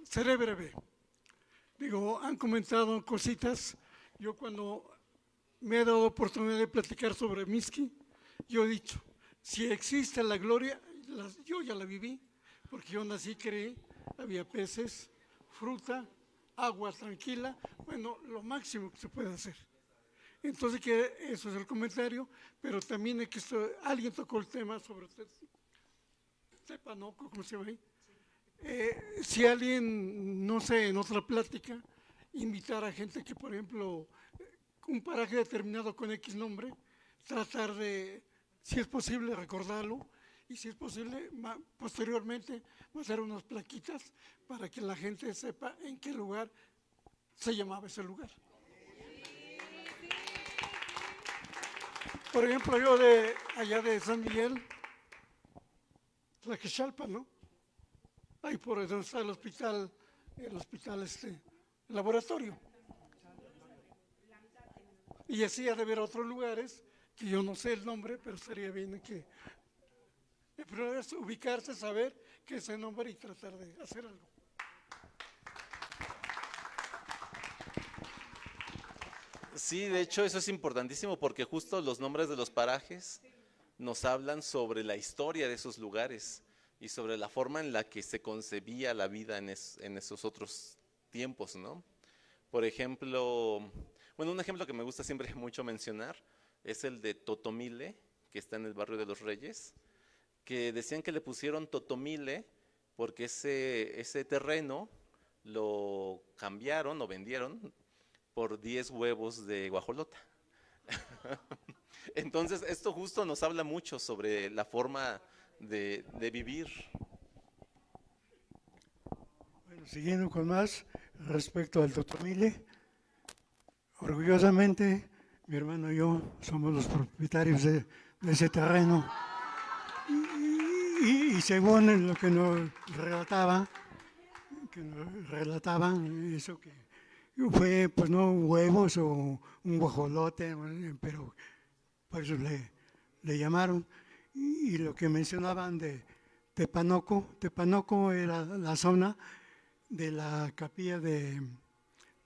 Seré breve. Digo, han comentado cositas. Yo cuando me he dado oportunidad de platicar sobre Mixqui, yo he dicho, si existe la gloria, yo ya la viví, porque yo nací, creí, había peces, fruta, agua tranquila, bueno, lo máximo que se puede hacer. Entonces, que eso es el comentario, pero también alguien tocó el tema sobre Tepanoco, ¿cómo se llama ahí? Si alguien, no sé, en otra plática, invitar a gente que, por ejemplo, un paraje determinado con X nombre, tratar de, si es posible, recordarlo y si es posible, posteriormente, hacer unas plaquitas para que la gente sepa en qué lugar se llamaba ese lugar. Por ejemplo, yo de allá de San Miguel, Tlaquixalpa, ¿no? Ahí por donde está el hospital el laboratorio. Y así ha de haber otros lugares, que yo no sé el nombre, pero sería bien que primero es ubicarse, saber qué es el nombre y tratar de hacer algo. Sí, de hecho eso es importantísimo porque justo los nombres de los parajes nos hablan sobre la historia de esos lugares y sobre la forma en la que se concebía la vida en esos otros tiempos, ¿no? Por ejemplo, bueno, un ejemplo que me gusta siempre mucho mencionar es el de Totomile, que está en el barrio de Los Reyes, que decían que le pusieron Totomile porque ese terreno lo cambiaron o vendieron por 10 huevos de guajolota. Entonces, esto justo nos habla mucho sobre la forma de vivir. Bueno, siguiendo con más, respecto al Totomile, orgullosamente mi hermano y yo somos los propietarios de ese terreno. Y según lo que nos relataban, eso que fue, pues no huevos o un guajolote, pero por eso le llamaron. Y lo que mencionaban de Tepanoco era la zona de la capilla de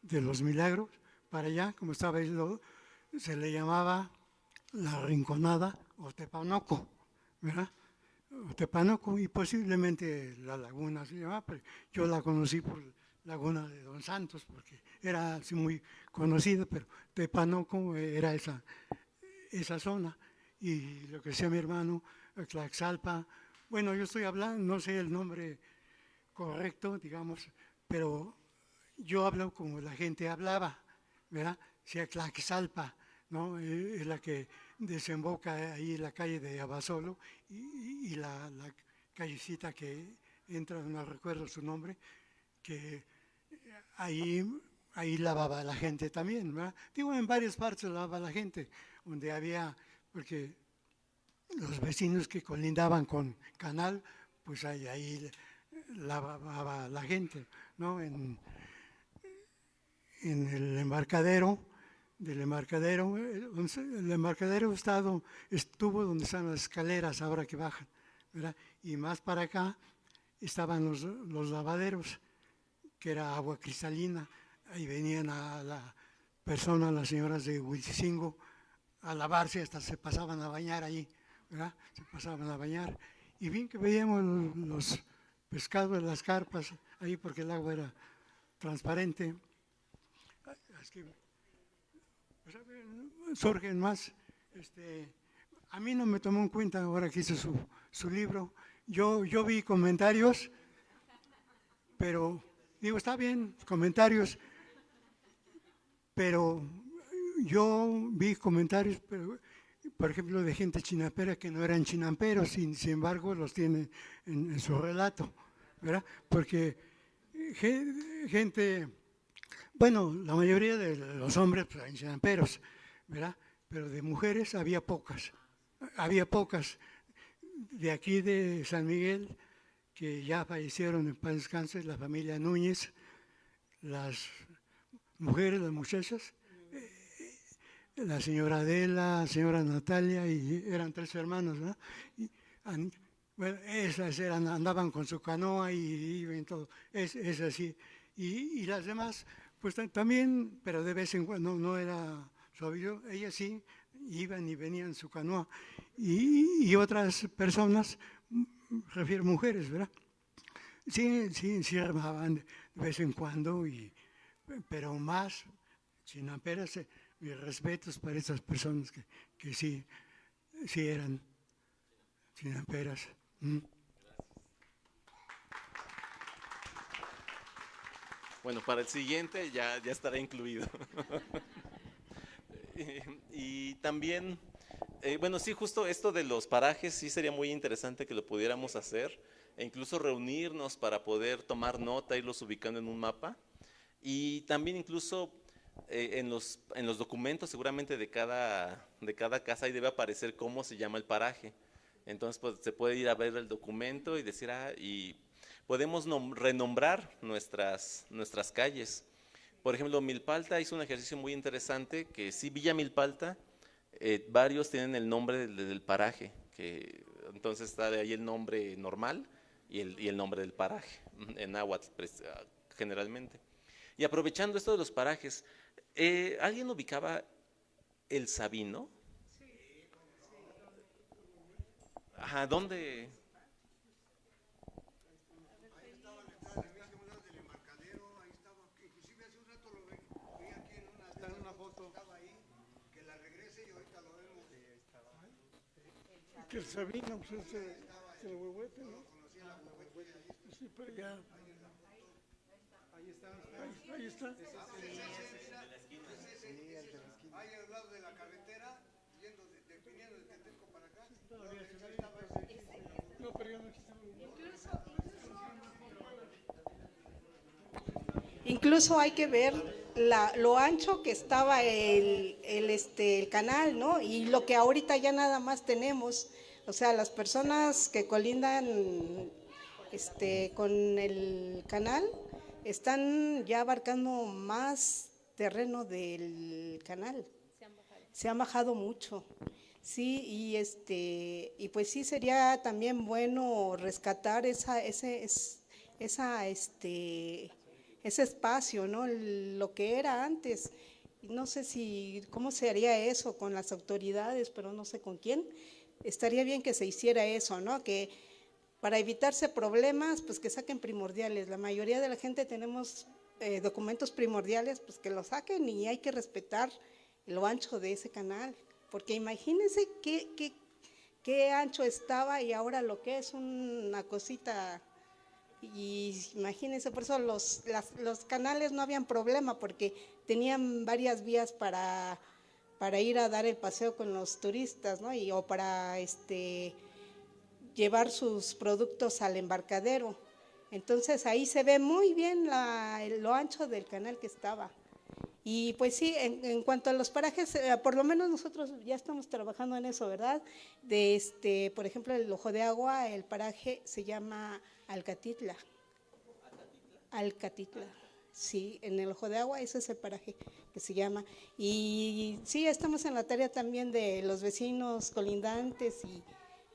los Milagros, para allá, como estaba ahí, se le llamaba la Rinconada o Tepanoco, ¿verdad? Tepanoco, y posiblemente la laguna se llamaba, pero yo la conocí por Laguna de Don Santos, porque era así muy conocida, pero Tepanoco era esa zona. Y lo que decía mi hermano, Tlaxalpa, bueno, yo estoy hablando, no sé el nombre correcto, digamos, pero yo hablo como la gente hablaba, ¿verdad? Sea Tlaxalpa, ¿no? Es la que desemboca ahí la calle de Abasolo y la callecita que entra, no recuerdo su nombre, que ahí lavaba la gente también, ¿verdad? Digo, en varias partes lavaba la gente, donde había, porque los vecinos que colindaban con canal, pues ahí lavaba la gente, ¿no? En el embarcadero, el embarcadero estuvo donde están las escaleras ahora que bajan, ¿verdad? Y más para acá estaban los lavaderos, que era agua cristalina. Ahí venían a las señoras de Huitzilingo, a lavarse, hasta se pasaban a bañar ahí, ¿verdad? Se pasaban a bañar. Y bien que veíamos los pescados, las carpas, ahí porque el agua era transparente. Es que, pues, surgen más. A mí no me tomó en cuenta ahora que hice su libro. Yo vi comentarios, pero digo, está bien, comentarios, pero yo vi comentarios, por ejemplo, de gente chinapera que no eran chinamperos, sin embargo los tiene en su relato, ¿verdad? Porque gente, bueno, la mayoría de los hombres pues, eran chinamperos, ¿verdad? Pero de mujeres había pocas. De aquí de San Miguel, que ya fallecieron en paz descanse, la familia Núñez, las mujeres, las muchachas, la señora Adela, la señora Natalia, y eran 3 hermanos, ¿verdad? Bueno, esas andaban con su canoa y iban todo, es así. Y las demás, pues también, pero de vez en cuando no era suave, ellas sí iban y venían en su canoa. Y otras personas, refiero mujeres, ¿verdad? Sí, remaban de vez en cuando, pero más chinamperas, mis respetos para esas personas que sí eran chinamperas. Bueno, para el siguiente ya estará incluido. Y también, bueno, sí, justo esto de los parajes, sí sería muy interesante que lo pudiéramos hacer, e incluso reunirnos para poder tomar nota, irlos ubicando en un mapa, y también incluso en los documentos seguramente de cada casa ahí debe aparecer cómo se llama el paraje. Entonces pues se puede ir a ver el documento y decir, y podemos renombrar nuestras calles. Por ejemplo, Milpalta hizo un ejercicio muy interesante, que sí, Villa Milpalta, varios tienen el nombre del paraje, que entonces está de ahí el nombre normal y el nombre del paraje, en náhuatl generalmente. Y aprovechando esto de los parajes, ¿alguien ubicaba el Sabino? Sí. Ajá, ¿dónde? Que el Sabino, pues el huehuete, ¿no? Sí, pero ya. Ahí está. Ahí al lado de la carretera, viniendo de Tetelco para acá. No, pero yo no Incluso hay que ver lo ancho que estaba el canal, ¿no? Y lo que ahorita ya nada más tenemos, o sea, las personas que colindan con el canal están ya abarcando más terreno del canal. Se han bajado mucho. Sí, y pues sí sería también bueno rescatar ese espacio, ¿no? Lo que era antes. No sé cómo se haría eso con las autoridades, pero no sé con quién. Estaría bien que se hiciera eso, ¿no? Que para evitarse problemas, pues que saquen primordiales. La mayoría de la gente tenemos documentos primordiales, pues que lo saquen, y hay que respetar lo ancho de ese canal. Porque imagínense qué ancho estaba y ahora lo que es una cosita. Y imagínense, por eso los canales no habían problema, porque tenían varias vías para para ir a dar el paseo con los turistas, ¿no? O para llevar sus productos al embarcadero. Entonces ahí se ve muy bien lo ancho del canal que estaba. Y pues sí, en cuanto a los parajes, por lo menos nosotros ya estamos trabajando en eso, ¿verdad? Por ejemplo, el Ojo de Agua, el paraje se llama Alcatitla. Alcatitla, sí, en el Ojo de Agua, ese es el paraje que se llama. Y sí, estamos en la tarea también de los vecinos colindantes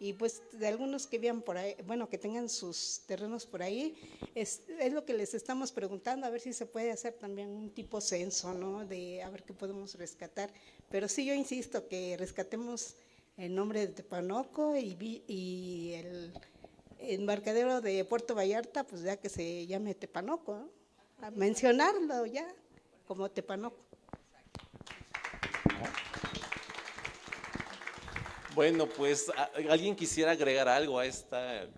y pues de algunos que vivan por ahí, bueno, que tengan sus terrenos por ahí, es lo que les estamos preguntando, a ver si se puede hacer también un tipo censo, ¿no? De a ver qué podemos rescatar. Pero sí, yo insisto que rescatemos el nombre de Tepanoco y el embarcadero de Puerto Vallarta, pues ya que se llame Tepanoco, ¿no? A mencionarlo ya como Tepanoco. Bueno, pues alguien quisiera agregar algo a esta.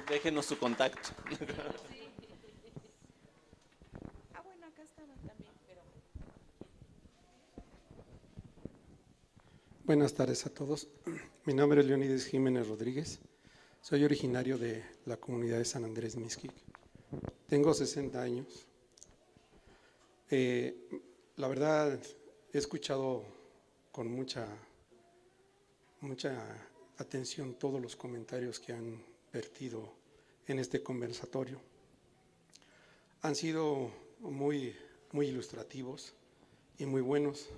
Déjenos su contacto. Bueno, acá estaba también, pero... Buenas tardes a todos. Mi nombre es Leonides Jiménez Rodríguez. Soy originario de la comunidad de San Andrés Mixquic. Tengo 60 años. La verdad, he escuchado con mucha atención todos los comentarios que han vertido en este conversatorio. Han sido muy ilustrativos y muy buenos.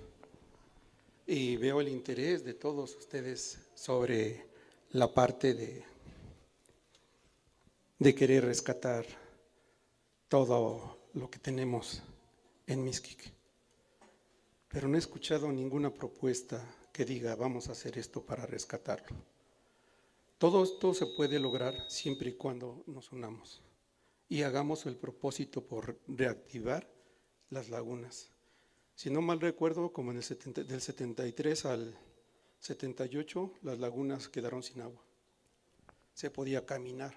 Y veo el interés de todos ustedes sobre la parte de querer rescatar todo lo que tenemos en Mixquic. Pero no he escuchado ninguna propuesta que diga vamos a hacer esto para rescatarlo. Todo esto se puede lograr siempre y cuando nos unamos y hagamos el propósito por reactivar las lagunas. Si no mal recuerdo, como del 73 al 78, las lagunas quedaron sin agua. Se podía caminar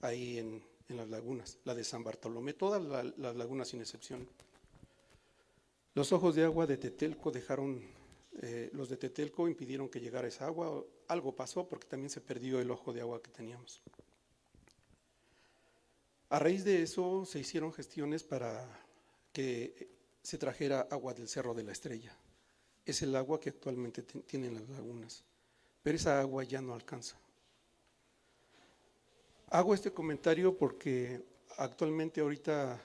ahí en las lagunas, la de San Bartolomé, todas las lagunas sin excepción. Los ojos de agua de Tetelco los de Tetelco impidieron que llegara esa agua. Algo pasó porque también se perdió el ojo de agua que teníamos. A raíz de eso se hicieron gestiones para que se trajera agua del Cerro de la Estrella. Es el agua que actualmente tienen las lagunas, pero esa agua ya no alcanza. Hago este comentario porque actualmente ahorita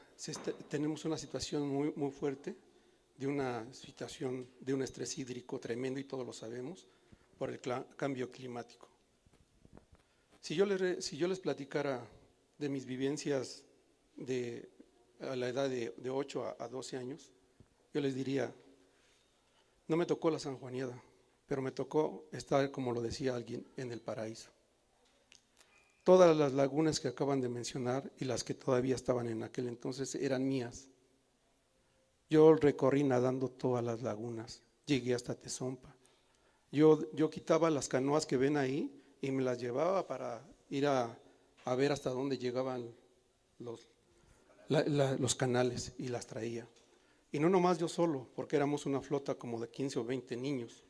tenemos una situación muy fuerte, de una situación de un estrés hídrico tremendo y todos lo sabemos por el cambio climático. Si yo les platicara de mis vivencias a la edad de 8 a 12 años, yo les diría, no me tocó la sanjuaneada, pero me tocó estar, como lo decía alguien, en el paraíso. Todas las lagunas que acaban de mencionar y las que todavía estaban en aquel entonces eran mías. Yo recorrí nadando todas las lagunas, llegué hasta Tezompa. Yo quitaba las canoas que ven ahí y me las llevaba para ir a ver hasta dónde llegaban los canales y las traía. Y no nomás yo solo, porque éramos una flota como de 15 o 20 niños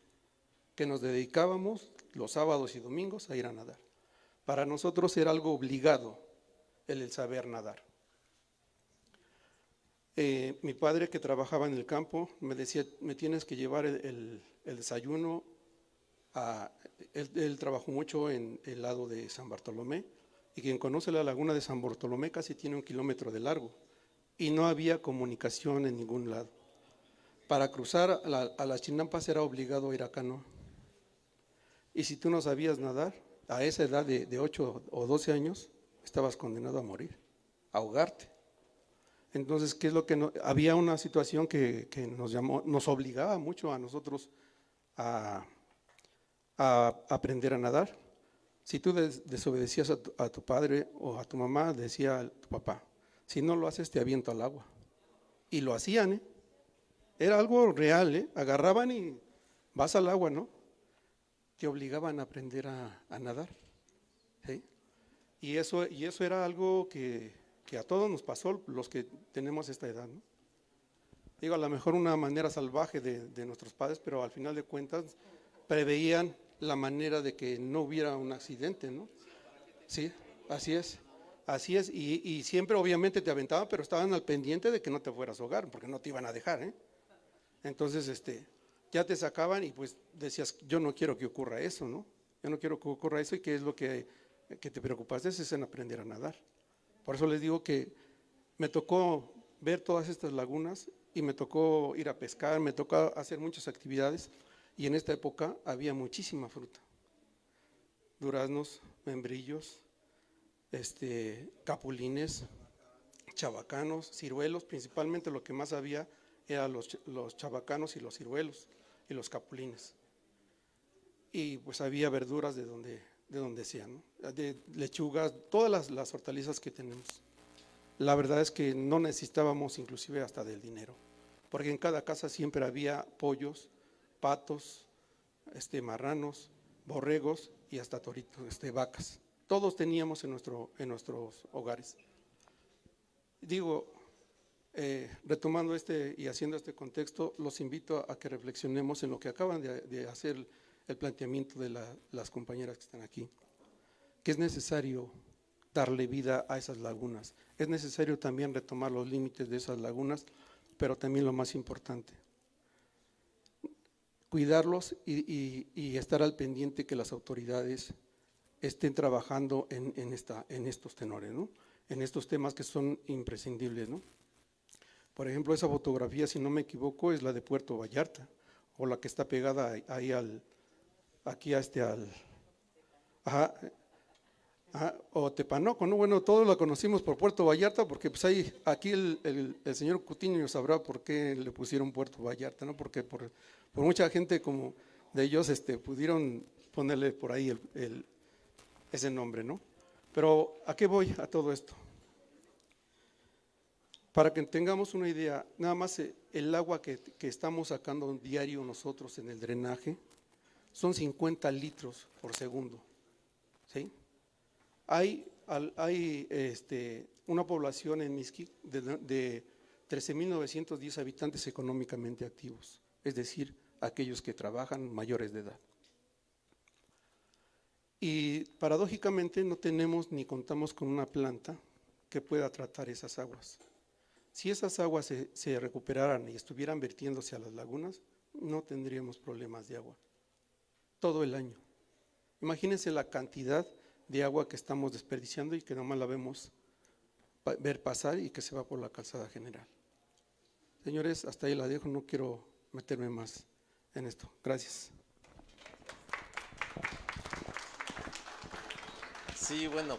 que nos dedicábamos los sábados y domingos a ir a nadar. Para nosotros era algo obligado el saber nadar. Mi padre, que trabajaba en el campo, me decía, me tienes que llevar el desayuno. Él trabajó mucho en el lado de San Bartolomé, y quien conoce la laguna de San Bartolomé casi tiene 1 kilómetro de largo, y no había comunicación en ningún lado. Para cruzar a las Chinampas era obligado ir a canoa. Y si tú no sabías nadar, a esa edad de 8 o 12 años, estabas condenado a morir, a ahogarte. Entonces, ¿qué es lo que había una situación que nos obligaba mucho a nosotros a aprender a nadar? Si tú desobedecías a tu padre o a tu mamá, decía tu papá, si no lo haces te aviento al agua. Y lo hacían, Era algo real, ¿eh? Agarraban y vas al agua, ¿no? Te obligaban a aprender a nadar, ¿sí? Y eso era algo que a todos nos pasó, los que tenemos esta edad, ¿no? Digo, a lo mejor una manera salvaje de nuestros padres, pero al final de cuentas preveían la manera de que no hubiera un accidente, ¿no? Sí, así es. Así es, y siempre obviamente te aventaban, pero estaban al pendiente de que no te fueras a ahogar, porque no te iban a dejar, ¿eh? Entonces, ya te sacaban y pues decías, yo no quiero que ocurra eso, ¿no? Yo no quiero que ocurra eso, y qué es lo que te preocupaste es en aprender a nadar. Por eso les digo que me tocó ver todas estas lagunas y me tocó ir a pescar, me tocó hacer muchas actividades, y en esta época había muchísima fruta, duraznos, membrillos, capulines, chabacanos, ciruelos. Principalmente lo que más había eran los chabacanos y los ciruelos y los capulines. Y pues había verduras de donde sea, ¿no? De lechugas, todas las hortalizas que tenemos. La verdad es que no necesitábamos inclusive hasta del dinero, porque en cada casa siempre había pollos, patos, marranos, borregos y hasta toritos, vacas. Todos teníamos en nuestros hogares. Digo, retomando y haciendo este contexto, los invito a que reflexionemos en lo que acaban de hacer el planteamiento de las compañeras que están aquí, que es necesario darle vida a esas lagunas, es necesario también retomar los límites de esas lagunas, pero también lo más importante, cuidarlos y estar al pendiente que las autoridades estén trabajando en estos tenores, ¿no? En estos temas que son imprescindibles, ¿no? Por ejemplo, esa fotografía, si no me equivoco, es la de Puerto Vallarta, o la que está pegada ahí o Tepanoco, ¿no? Bueno, todos la conocimos por Puerto Vallarta, porque pues aquí el señor Cutiño sabrá por qué le pusieron Puerto Vallarta, ¿no? Porque por mucha gente como de ellos pudieron ponerle por ahí ese nombre, ¿no? Pero ¿a qué voy a todo esto? Para que tengamos una idea, nada más el agua que estamos sacando diario nosotros en el drenaje son 50 litros por segundo, ¿sí? Hay una población en Mixquic de 13.910 habitantes económicamente activos, es decir, aquellos que trabajan mayores de edad. Y paradójicamente no tenemos ni contamos con una planta que pueda tratar esas aguas. Si esas aguas se recuperaran y estuvieran vertiéndose a las lagunas, no tendríamos problemas de agua todo el año. Imagínense la cantidad de agua que estamos desperdiciando y que nomás la vemos ver pasar y que se va por la calzada general. Señores, hasta ahí la dejo, no quiero meterme más en esto. Gracias. Sí, bueno.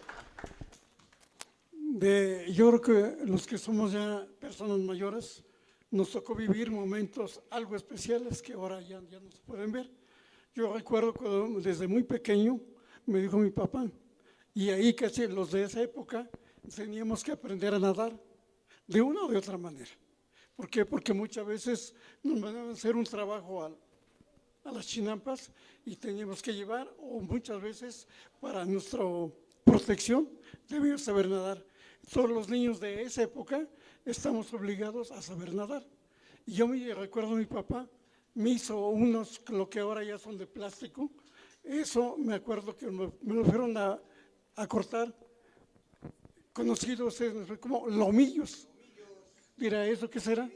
Yo creo que los que somos ya personas mayores, nos tocó vivir momentos algo especiales que ahora ya no se pueden ver. Yo recuerdo cuando desde muy pequeño me dijo mi papá, y ahí casi los de esa época teníamos que aprender a nadar de una o de otra manera. ¿Por qué? Porque muchas veces nos mandaban a hacer un trabajo a las chinampas y teníamos que llevar, o muchas veces para nuestra protección debíamos saber nadar. Todos los niños de esa época estamos obligados a saber nadar. Y yo me recuerdo a mi papá, me hizo unos, lo que ahora ya son de plástico, eso me acuerdo que me lo fueron a cortar, conocidos como lomillos. Dirá, ¿eso qué será?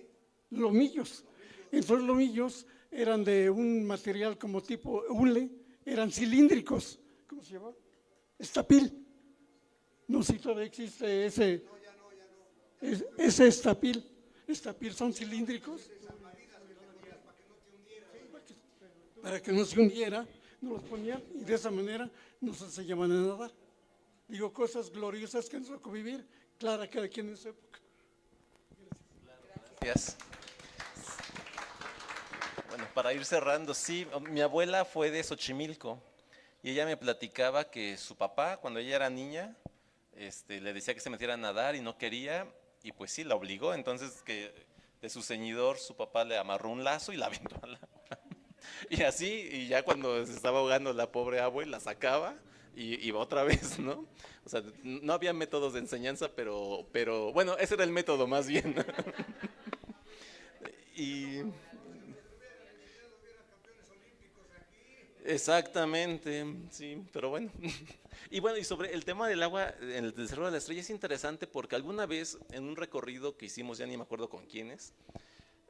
Lomillos. Entonces lomillos eran de un material como tipo hule, eran cilíndricos. ¿Cómo se llama? Estapil. No sé si todavía existe ese. Ese estapil. Estapil son cilíndricos. Para que no se hundiera, nos los ponían y de esa manera nos enseñaban a nadar. Digo, cosas gloriosas que nos tocó vivir, Clara, cada quien en su época. Gracias. Bueno, para ir cerrando, sí, mi abuela fue de Xochimilco y ella me platicaba que su papá, cuando ella era niña, le decía que se metiera a nadar y no quería, y pues sí, la obligó, entonces que de su ceñidor, su papá le amarró un lazo y la aventó al agua. Y así, y ya cuando se estaba ahogando la pobre abue, la sacaba y iba otra vez, ¿no? O sea, no había métodos de enseñanza, pero bueno, ese era el método más bien. Y exactamente, sí, pero bueno. Y bueno, y sobre el tema del agua en el Cerro de la Estrella es interesante porque alguna vez en un recorrido que hicimos, ya ni me acuerdo con quiénes,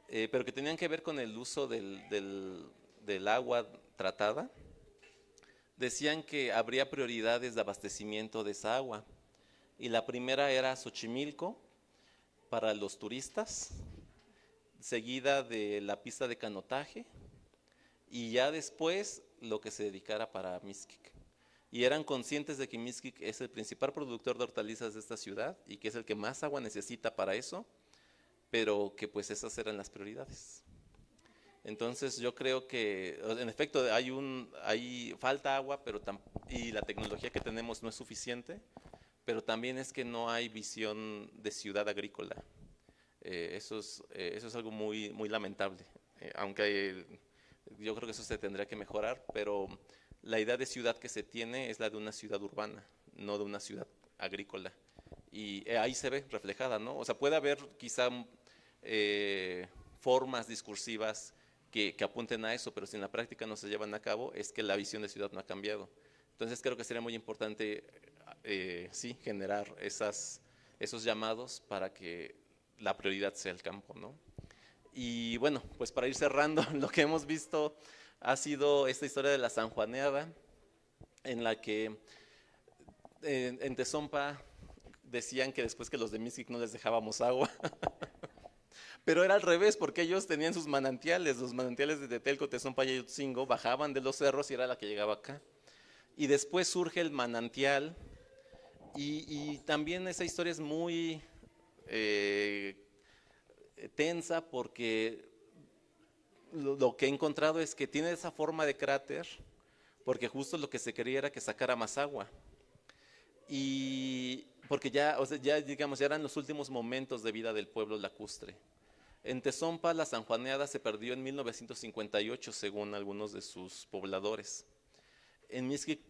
pero que tenían que ver con el uso del agua tratada, decían que habría prioridades de abastecimiento de esa agua. Y la primera era Xochimilco para los turistas, seguida de la pista de canotaje, y ya después lo que se dedicara para Mixquic. Y eran conscientes de que Mixquic es el principal productor de hortalizas de esta ciudad y que es el que más agua necesita para eso, pero que pues esas eran las prioridades. Entonces yo creo que en efecto hay falta agua, y la tecnología que tenemos no es suficiente, pero también es que no hay visión de ciudad agrícola. Eso es algo muy, muy lamentable, aunque yo creo que eso se tendría que mejorar, pero la idea de ciudad que se tiene es la de una ciudad urbana, no de una ciudad agrícola. Y ahí se ve reflejada, ¿no? O sea, puede haber quizá formas discursivas que apunten a eso, pero si en la práctica no se llevan a cabo, es que la visión de ciudad no ha cambiado. Entonces creo que sería muy importante, sí, generar esos llamados para que la prioridad sea el campo, ¿no? Y bueno, pues para ir cerrando, lo que hemos visto ha sido esta historia de la sanjuaneada, en la que en Tezompa decían que después que los de Mixquic no les dejábamos agua, pero era al revés, porque ellos tenían sus manantiales, los manantiales de Tetelco, Tezompa y Ayotzingo, bajaban de los cerros y era la que llegaba acá. Y después surge el manantial, y también esa historia es muy tensa, porque lo que he encontrado es que tiene esa forma de cráter, porque justo lo que se quería era que sacara más agua. Y porque ya, o sea, digamos, ya eran los últimos momentos de vida del pueblo lacustre. En Tezompa la sanjuaneada se perdió en 1958, según algunos de sus pobladores. En Mixquic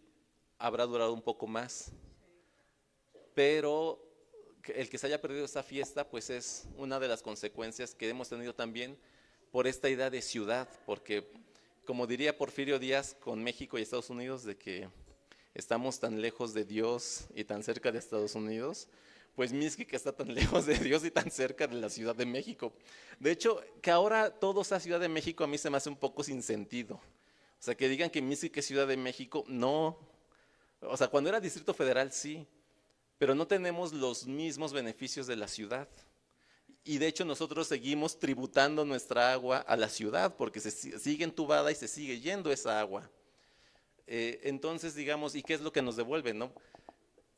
habrá durado un poco más, pero el que se haya perdido esa fiesta, pues es una de las consecuencias que hemos tenido también por esta idea de ciudad, porque como diría Porfirio Díaz con México y Estados Unidos, de que estamos tan lejos de Dios y tan cerca de Estados Unidos, pues Mixquic está tan lejos de Dios y tan cerca de la Ciudad de México. De hecho, que ahora todo sea Ciudad de México a mí se me hace un poco sin sentido. O sea, que digan que Mixquic es Ciudad de México, no. O sea, cuando era Distrito Federal sí, pero no tenemos los mismos beneficios de la ciudad. Y de hecho nosotros seguimos tributando nuestra agua a la ciudad porque se sigue entubada y se sigue yendo esa agua. Entonces, digamos, ¿y qué es lo que nos devuelve, no?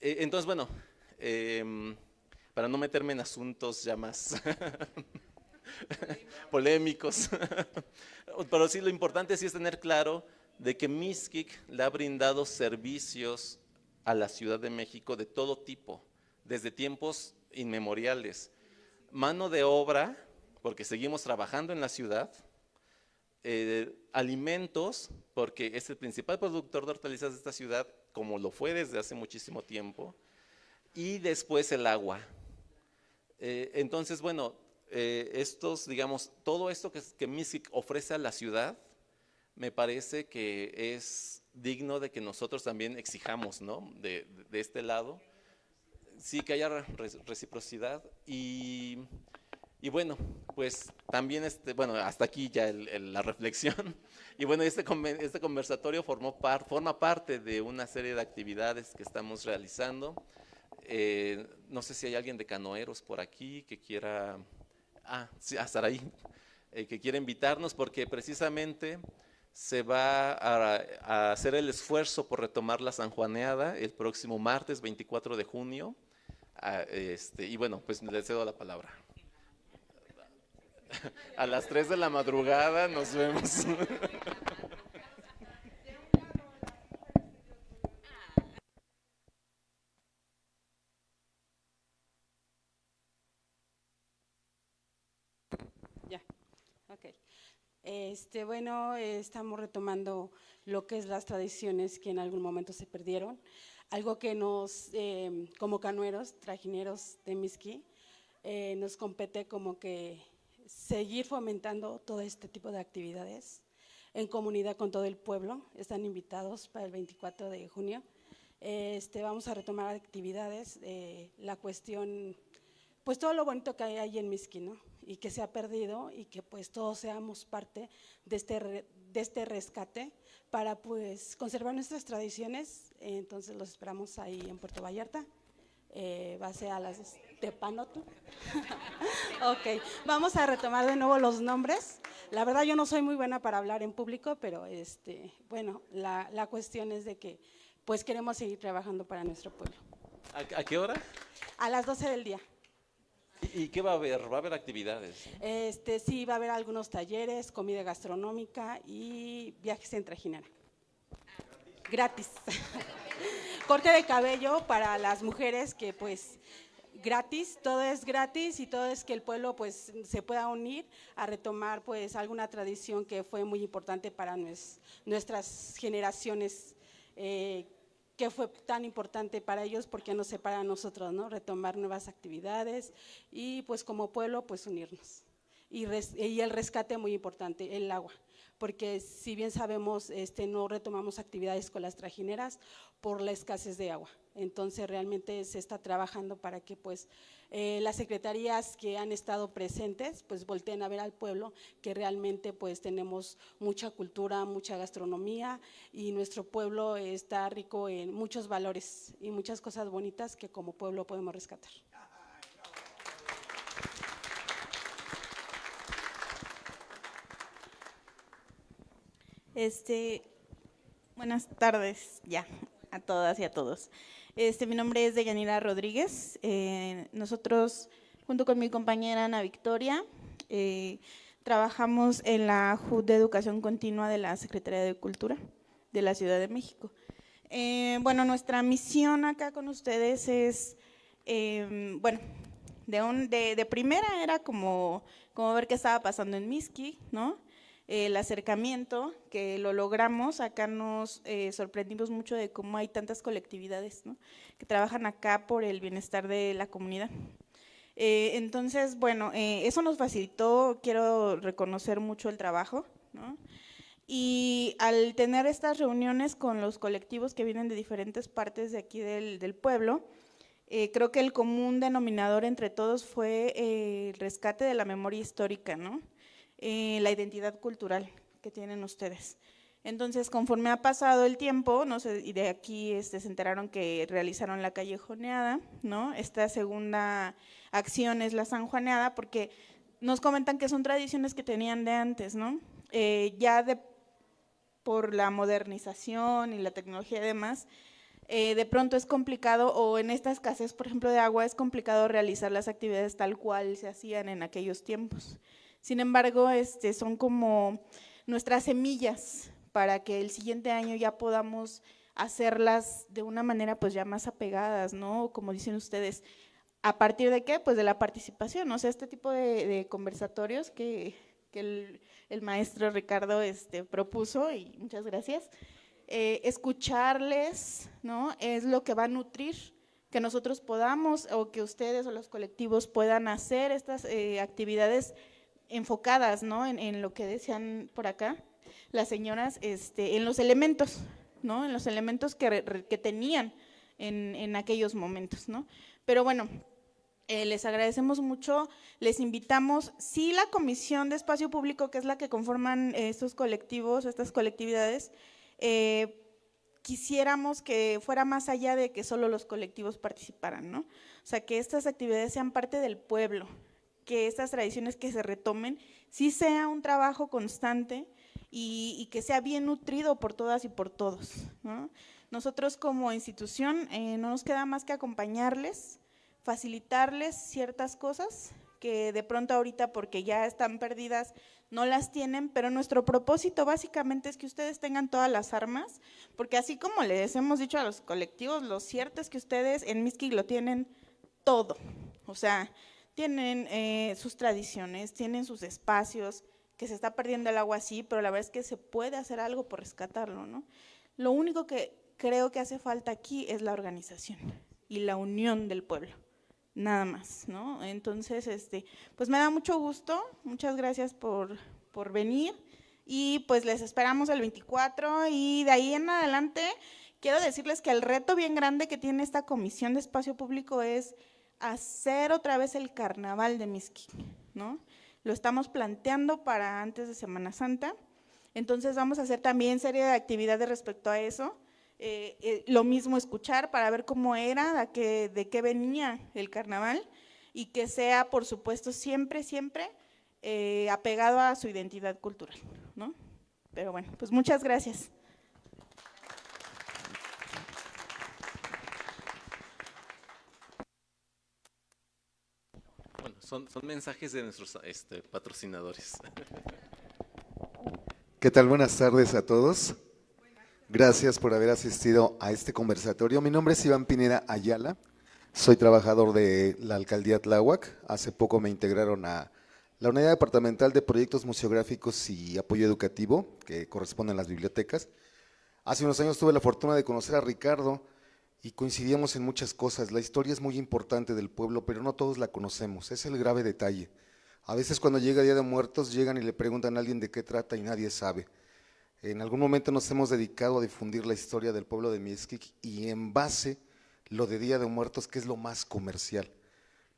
Entonces, bueno, para no meterme en asuntos ya más polémicos, pero sí lo importante sí es tener claro de que Mixquic le ha brindado servicios a la Ciudad de México de todo tipo, desde tiempos inmemoriales. Mano de obra, porque seguimos trabajando en la ciudad, alimentos, porque es el principal productor de hortalizas de esta ciudad, como lo fue desde hace muchísimo tiempo, y después el agua. Entonces, bueno, digamos, todo esto que Mixquic ofrece a la ciudad, me parece que es digno de que nosotros también exijamos, ¿no? De este lado, sí que haya reciprocidad y bueno, pues también bueno, hasta aquí ya la reflexión. Y bueno, este conversatorio forma parte de una serie de actividades que estamos realizando. No sé si hay alguien de canoeros por aquí que quiera, sí, Saraí, que quiera invitarnos, porque precisamente se va a hacer el esfuerzo por retomar la sanjuaneada el próximo martes 24 de junio. Y bueno, pues le cedo la palabra. A las 3 de la madrugada nos vemos. Ok. Bueno, estamos retomando lo que es las tradiciones que en algún momento se perdieron, algo que nos, como canoeros, trajineros de Mixqui, nos compete como que seguir fomentando todo este tipo de actividades en comunidad con todo el pueblo. Están invitados para el 24 de junio. Vamos a retomar actividades, la cuestión, pues todo lo bonito que hay ahí en Mixqui, ¿no? Y que se ha perdido y que pues todos seamos parte de este rescate para pues conservar nuestras tradiciones. Entonces los esperamos ahí en Puerto Vallarta. Va a ser a las Tepanoto. Ok, vamos a retomar de nuevo los nombres. La verdad yo no soy muy buena para hablar en público, pero bueno, la cuestión es de que pues queremos seguir trabajando para nuestro pueblo. ¿A qué hora? A las 12 del día. ¿Y qué va a haber? ¿Va a haber actividades? Sí, va a haber algunos talleres, comida gastronómica y viajes en trajinera. Gratis. Corte de cabello para las mujeres, que pues gratis, todo es gratis y todo es que el pueblo pues se pueda unir a retomar pues alguna tradición que fue muy importante para nuestras generaciones, que fue tan importante para ellos porque nos separa a nosotros, ¿no? Retomar nuevas actividades y pues como pueblo pues unirnos. Y el rescate muy importante, el agua, porque si bien sabemos no retomamos actividades con las trajineras por la escasez de agua. Entonces realmente se está trabajando para que pues las secretarías que han estado presentes pues volteen a ver al pueblo, que realmente pues tenemos mucha cultura, mucha gastronomía y nuestro pueblo está rico en muchos valores y muchas cosas bonitas que como pueblo podemos rescatar. Buenas tardes ya a todas y a todos. Mi nombre es Deyanira Rodríguez. Nosotros, junto con mi compañera Ana Victoria, trabajamos en la JUT de Educación Continua de la Secretaría de Cultura de la Ciudad de México. Bueno, nuestra misión acá con ustedes es, bueno, de primera era como ver qué estaba pasando en Mixqui, ¿no? El acercamiento, que lo logramos. Acá nos sorprendimos mucho de cómo hay tantas colectividades, ¿no?, que trabajan acá por el bienestar de la comunidad. Entonces, bueno, eso nos facilitó, quiero reconocer mucho el trabajo, ¿no? Y al tener estas reuniones con los colectivos que vienen de diferentes partes de aquí del pueblo, creo que el común denominador entre todos fue el rescate de la memoria histórica, ¿no?, la identidad cultural que tienen ustedes. Entonces, conforme ha pasado el tiempo, no sé, y de aquí se enteraron que realizaron la callejoneada, ¿no? Esta segunda acción es la sanjuaneada, porque nos comentan que son tradiciones que tenían de antes, ¿no? Por la modernización y la tecnología y demás, de pronto es complicado, o en esta escasez, por ejemplo, de agua, es complicado realizar las actividades tal cual se hacían en aquellos tiempos. Sin embargo, son como nuestras semillas para que el siguiente año ya podamos hacerlas de una manera pues ya más apegadas, ¿no? Como dicen ustedes, ¿a partir de qué? Pues de la participación, o sea, este tipo de conversatorios que el maestro Ricardo propuso, y muchas gracias. Escucharles, ¿no?, es lo que va a nutrir que nosotros podamos, o que ustedes o los colectivos puedan hacer estas actividades enfocadas, ¿no?, en lo que decían por acá las señoras, en los elementos, ¿no?, en los elementos que tenían en aquellos momentos, ¿no? Pero bueno, les agradecemos mucho, les invitamos, sí, la Comisión de Espacio Público, que es la que conforman estos colectivos, estas colectividades, quisiéramos que fuera más allá de que solo los colectivos participaran, ¿no? O sea, que estas actividades sean parte del pueblo, que estas tradiciones que se retomen, sí sea un trabajo constante y que sea bien nutrido por todas y por todos, ¿no? Nosotros como institución no nos queda más que acompañarles, facilitarles ciertas cosas que de pronto ahorita, porque ya están perdidas, no las tienen, pero nuestro propósito básicamente es que ustedes tengan todas las armas, porque así como les hemos dicho a los colectivos, lo cierto es que ustedes en Mixqui lo tienen todo, o sea, tienen sus tradiciones, tienen sus espacios, que se está perdiendo el agua así, pero la verdad es que se puede hacer algo por rescatarlo, ¿no? Lo único que creo que hace falta aquí es la organización y la unión del pueblo, nada más, ¿no? Entonces, pues me da mucho gusto, muchas gracias por venir y pues les esperamos el 24 y de ahí en adelante quiero decirles que el reto bien grande que tiene esta Comisión de Espacio Público es hacer otra vez el carnaval de Mixquic, ¿no? Lo estamos planteando para antes de Semana Santa, entonces vamos a hacer también serie de actividades respecto a eso, lo mismo escuchar para ver cómo era, de qué venía el carnaval y que sea, por supuesto, siempre, siempre apegado a su identidad cultural, ¿no? Pero bueno, pues muchas gracias. Bueno, son mensajes de nuestros patrocinadores. ¿Qué tal? Buenas tardes a todos. Gracias por haber asistido a este conversatorio. Mi nombre es Iván Pineda Ayala. Soy trabajador de la Alcaldía Tláhuac. Hace poco me integraron a la Unidad Departamental de Proyectos Museográficos y Apoyo Educativo, que corresponde a las bibliotecas. Hace unos años tuve la fortuna de conocer a Ricardo y coincidíamos en muchas cosas. La historia es muy importante del pueblo, pero no todos la conocemos. Es el grave detalle. A veces cuando llega Día de Muertos llegan y le preguntan a alguien de qué trata y nadie sabe. En algún momento nos hemos dedicado a difundir la historia del pueblo de Mixquic y en base lo de Día de Muertos, que es lo más comercial.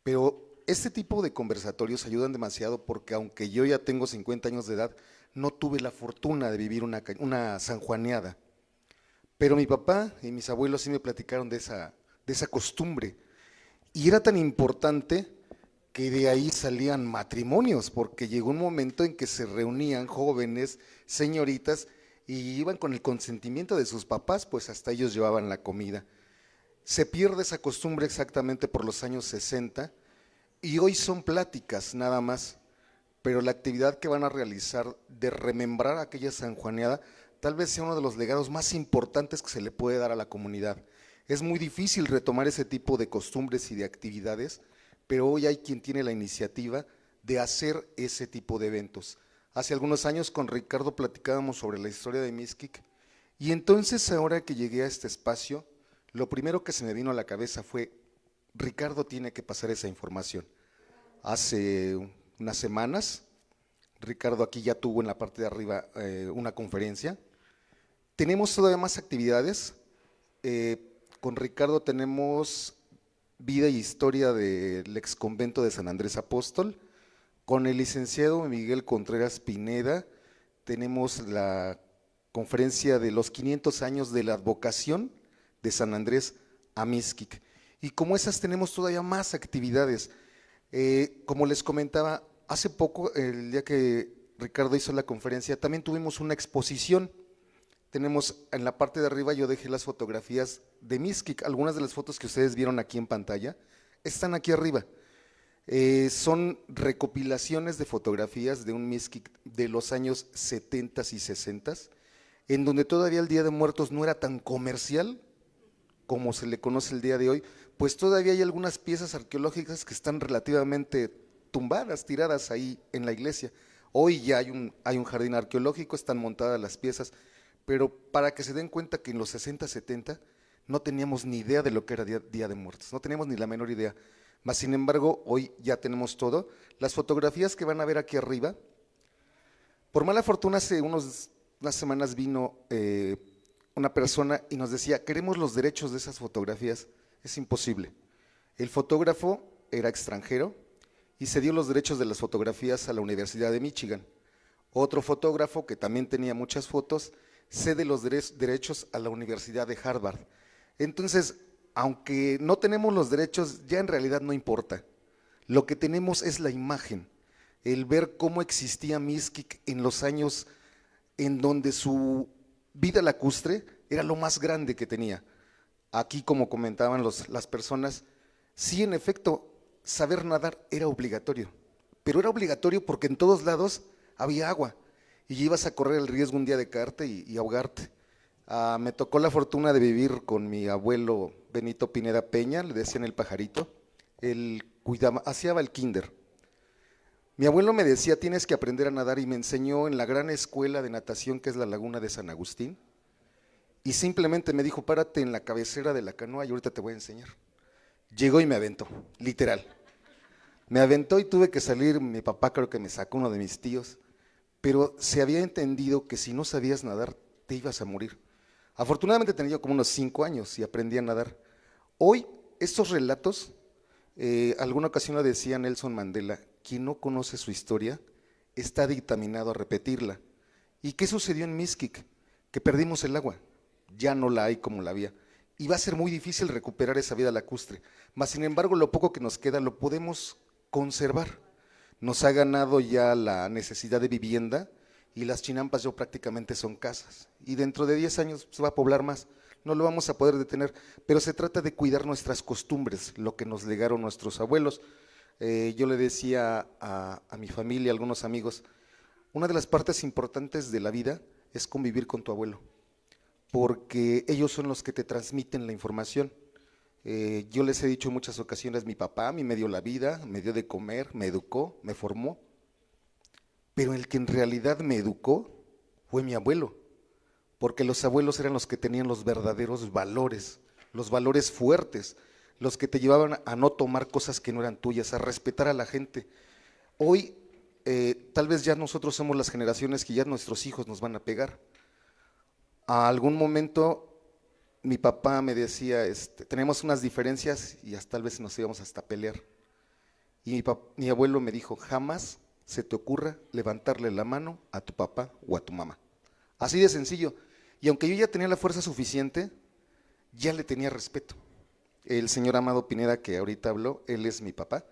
Pero este tipo de conversatorios ayudan demasiado porque aunque yo ya tengo 50 años de edad, no tuve la fortuna de vivir una sanjuaneada. Pero mi papá y mis abuelos sí me platicaron de esa costumbre. Y era tan importante que de ahí salían matrimonios, porque llegó un momento en que se reunían jóvenes, señoritas, y iban con el consentimiento de sus papás, pues hasta ellos llevaban la comida. Se pierde esa costumbre exactamente por los años 60, y hoy son pláticas nada más, pero la actividad que van a realizar de remembrar aquella sanjuaneada, tal vez sea uno de los legados más importantes que se le puede dar a la comunidad. Es muy difícil retomar ese tipo de costumbres y de actividades, pero hoy hay quien tiene la iniciativa de hacer ese tipo de eventos. Hace algunos años con Ricardo platicábamos sobre la historia de Mixquic y entonces ahora que llegué a este espacio, lo primero que se me vino a la cabeza fue, Ricardo tiene que pasar esa información. Hace unas semanas, Ricardo aquí ya tuvo en la parte de arriba una conferencia. Tenemos todavía más actividades. Con Ricardo tenemos vida y historia del ex convento de San Andrés Apóstol. Con el licenciado Miguel Contreras Pineda tenemos la conferencia de los 500 años de la advocación de San Andrés a Mixquic. Y como esas tenemos todavía más actividades. Como les comentaba, hace poco, el día que Ricardo hizo la conferencia, también tuvimos una exposición. Tenemos en la parte de arriba, yo dejé las fotografías de Mixquic, algunas de las fotos que ustedes vieron aquí en pantalla, están aquí arriba. Son recopilaciones de fotografías de un Mixquic de los años 70 y 60, en donde todavía el Día de Muertos no era tan comercial como se le conoce el día de hoy, pues todavía hay algunas piezas arqueológicas que están relativamente tumbadas, tiradas ahí en la iglesia. Hoy ya hay un jardín arqueológico, están montadas las piezas, pero para que se den cuenta que en los 60, 70 no teníamos ni idea de lo que era Día de Muertos, no teníamos ni la menor idea. Mas sin embargo, hoy ya tenemos todo. Las fotografías que van a ver aquí arriba, por mala fortuna hace unas semanas vino una persona y nos decía, queremos los derechos de esas fotografías. Es imposible. El fotógrafo era extranjero y se dio los derechos de las fotografías a la Universidad de Michigan. Otro fotógrafo que también tenía muchas fotos cede los derechos a la Universidad de Harvard. Entonces, aunque no tenemos los derechos, ya en realidad no importa. Lo que tenemos es la imagen, el ver cómo existía Mixquic en los años en donde su vida lacustre era lo más grande que tenía. Aquí, como comentaban las personas, sí, en efecto, saber nadar era obligatorio, pero era obligatorio porque en todos lados había agua y ibas a correr el riesgo un día de caerte y ahogarte. Me tocó la fortuna de vivir con mi abuelo Benito Pineda Peña, le decían el pajarito, él hacía el kinder. Mi abuelo me decía, tienes que aprender a nadar, y me enseñó en la gran escuela de natación que es la Laguna de San Agustín, y simplemente me dijo, párate en la cabecera de la canoa y ahorita te voy a enseñar. Llegó y me aventó, literal. Me aventó y tuve que salir, mi papá creo que me sacó, uno de mis tíos, pero se había entendido que si no sabías nadar, te ibas a morir. Afortunadamente tenía yo como unos 5 años y aprendí a nadar. Hoy, estos relatos, alguna ocasión lo decía Nelson Mandela, quien no conoce su historia está dictaminado a repetirla. ¿Y qué sucedió en Mixquic? Que perdimos el agua, ya no la hay como la había. Y va a ser muy difícil recuperar esa vida lacustre. Mas, sin embargo, lo poco que nos queda lo podemos conservar. Nos ha ganado ya la necesidad de vivienda y las chinampas ya prácticamente son casas. Y dentro de 10 años se va a poblar más. No lo vamos a poder detener, pero se trata de cuidar nuestras costumbres, lo que nos legaron nuestros abuelos. Yo le decía a mi familia, a algunos amigos, una de las partes importantes de la vida es convivir con tu abuelo, porque ellos son los que te transmiten la información. Yo les he dicho en muchas ocasiones, mi papá a mí me dio la vida, me dio de comer, me educó, me formó, pero el que en realidad me educó fue mi abuelo, porque los abuelos eran los que tenían los verdaderos valores, los valores fuertes, los que te llevaban a no tomar cosas que no eran tuyas, a respetar a la gente. Hoy, tal vez ya nosotros somos las generaciones que ya nuestros hijos nos van a pegar. A algún momento mi papá me decía, tenemos unas diferencias y hasta tal vez nos íbamos hasta a pelear. Y mi abuelo me dijo, jamás se te ocurra levantarle la mano a tu papá o a tu mamá. Así de sencillo. Y aunque yo ya tenía la fuerza suficiente, ya le tenía respeto. El señor Amado Pineda, que ahorita habló, él es mi papá.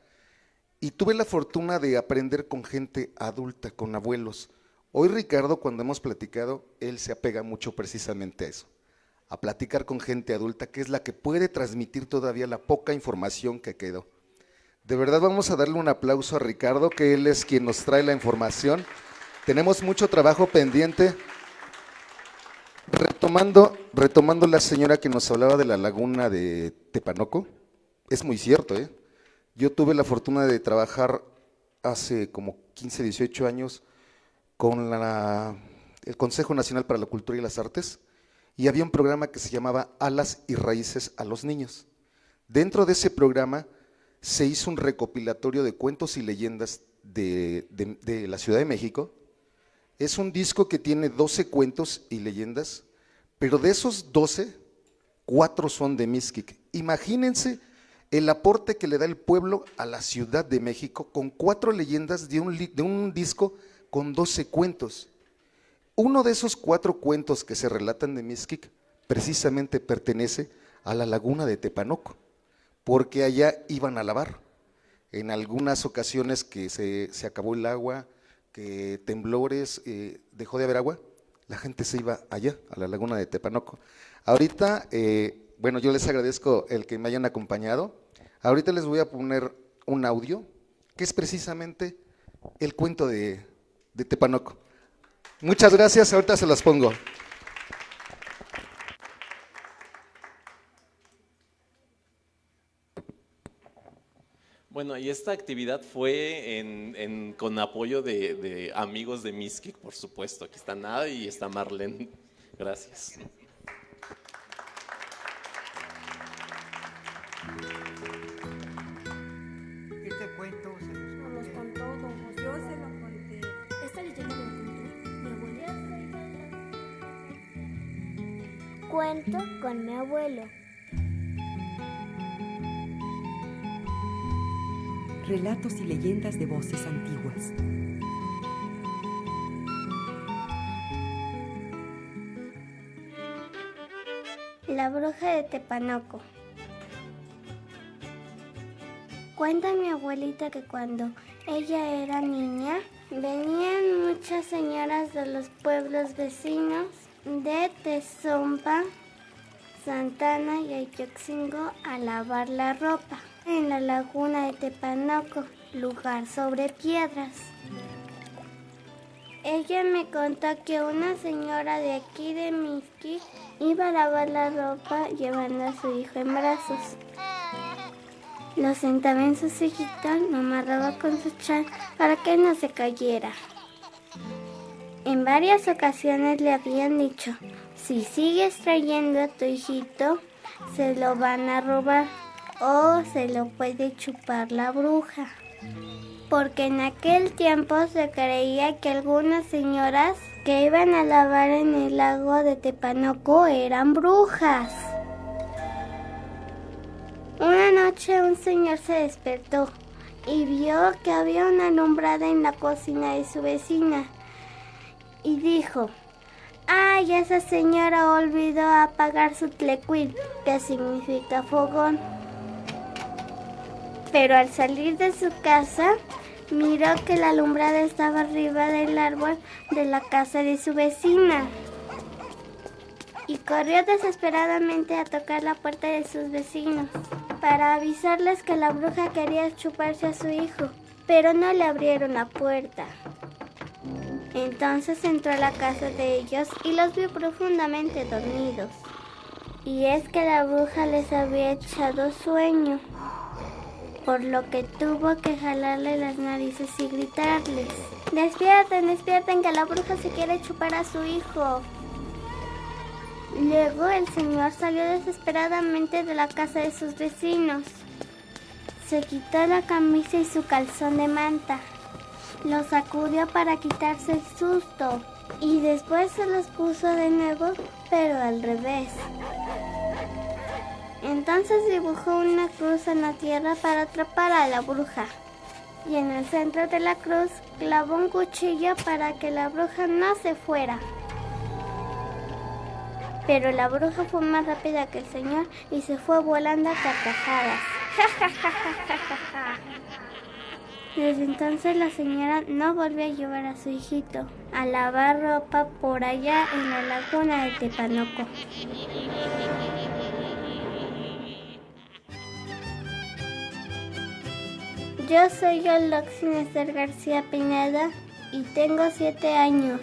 Y tuve la fortuna de aprender con gente adulta, con abuelos. Hoy Ricardo, cuando hemos platicado, él se apega mucho precisamente a eso, a platicar con gente adulta, que es la que puede transmitir todavía la poca información que quedó. De verdad vamos a darle un aplauso a Ricardo, que él es quien nos trae la información. Tenemos mucho trabajo pendiente. Retomando la señora que nos hablaba de la laguna de Tepanoco, es muy cierto, Yo tuve la fortuna de trabajar hace como 15, 18 años con el Consejo Nacional para la Cultura y las Artes, y había un programa que se llamaba Alas y Raíces a los Niños. Dentro de ese programa se hizo un recopilatorio de cuentos y leyendas de la Ciudad de México. Es un disco que tiene 12 cuentos y leyendas, pero de esos 12, 4 son de Mixquic. Imagínense el aporte que le da el pueblo a la Ciudad de México con 4 leyendas de un disco con 12 cuentos. Uno de esos 4 cuentos que se relatan de Mixquic precisamente pertenece a la laguna de Tepanoco, porque allá iban a lavar. En algunas ocasiones que se acabó el agua, que temblores, dejó de haber agua, la gente se iba allá, a la laguna de Tepanoco. Ahorita, bueno, yo les agradezco el que me hayan acompañado. Ahorita les voy a poner un audio, que es precisamente el cuento de Tepanoco. Muchas gracias, ahorita se los pongo. Bueno, y esta actividad fue con apoyo de amigos de Mixquic, por supuesto. Aquí está Nada y está Marlene. Gracias. Este cuento se nos los contó don José. Yo se lo conté. Esta leyenda me la contó mi abuelo. Cuento con mi abuelo. Relatos y leyendas de voces antiguas. La bruja de Tepanoco. Cuenta mi abuelita que cuando ella era niña, venían muchas señoras de los pueblos vecinos de Tezompa, Santana y Ayoxingo a lavar la ropa en la laguna de Tepanoco, lugar sobre piedras. Ella me contó que una señora de aquí de Mixquic iba a lavar la ropa llevando a su hijo en brazos. Lo sentaba en su sillita, lo amarraba con su chal para que no se cayera. En varias ocasiones le habían dicho, si sigues trayendo a tu hijito, se lo van a robar o se lo puede chupar la bruja. Porque en aquel tiempo se creía que algunas señoras que iban a lavar en el lago de Tepanoco eran brujas. Una noche un señor se despertó y vio que había una alumbrada en la cocina de su vecina y dijo, ¡ay, esa señora olvidó apagar su tlecuil, que significa fogón! Pero al salir de su casa, miró que la alumbrada estaba arriba del árbol de la casa de su vecina. Y corrió desesperadamente a tocar la puerta de sus vecinos para avisarles que la bruja quería chuparse a su hijo, pero no le abrieron la puerta. Entonces entró a la casa de ellos y los vio profundamente dormidos. Y es que la bruja les había echado sueño, por lo que tuvo que jalarle las narices y gritarles, ¡despierten, despierten, que la bruja se quiere chupar a su hijo! Luego el señor salió desesperadamente de la casa de sus vecinos. Se quitó la camisa y su calzón de manta. Lo sacudió para quitarse el susto y después se los puso de nuevo, pero al revés. Entonces dibujó una cruz en la tierra para atrapar a la bruja. Y en el centro de la cruz clavó un cuchillo para que la bruja no se fuera. Pero la bruja fue más rápida que el señor y se fue volando a carcajadas. Desde entonces la señora no volvió a llevar a su hijito a lavar ropa por allá en la laguna de Tepanoco. Yo soy Yoloxin Esther García Pineda y tengo 7 años.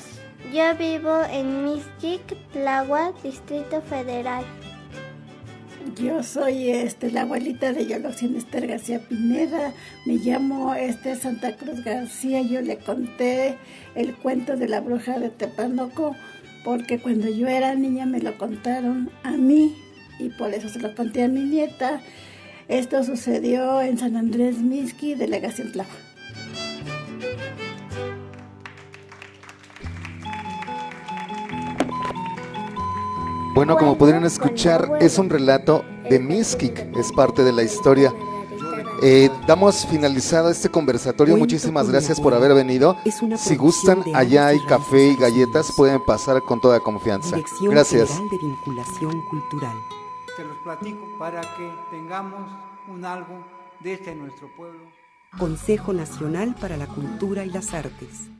Yo vivo en Mixquic, Tláhuac, Distrito Federal. Yo soy la abuelita de Yoloxin Esther García Pineda. Me llamo Santa Cruz García. Yo le conté el cuento de la bruja de Tepanoco porque cuando yo era niña me lo contaron a mí y por eso se lo conté a mi nieta. Esto sucedió en San Andrés Mixquic, delegación Tláhuac. Bueno, como pudieron escuchar, es un relato de Mixquic, es parte de la historia. Damos finalizado este conversatorio. Muchísimas gracias por haber venido. Si gustan, allá hay café y galletas, pueden pasar con toda confianza. Gracias. Dirección General de Vinculación Cultural. Te los platico para que tengamos un algo de nuestro pueblo. Consejo Nacional para la Cultura y las Artes.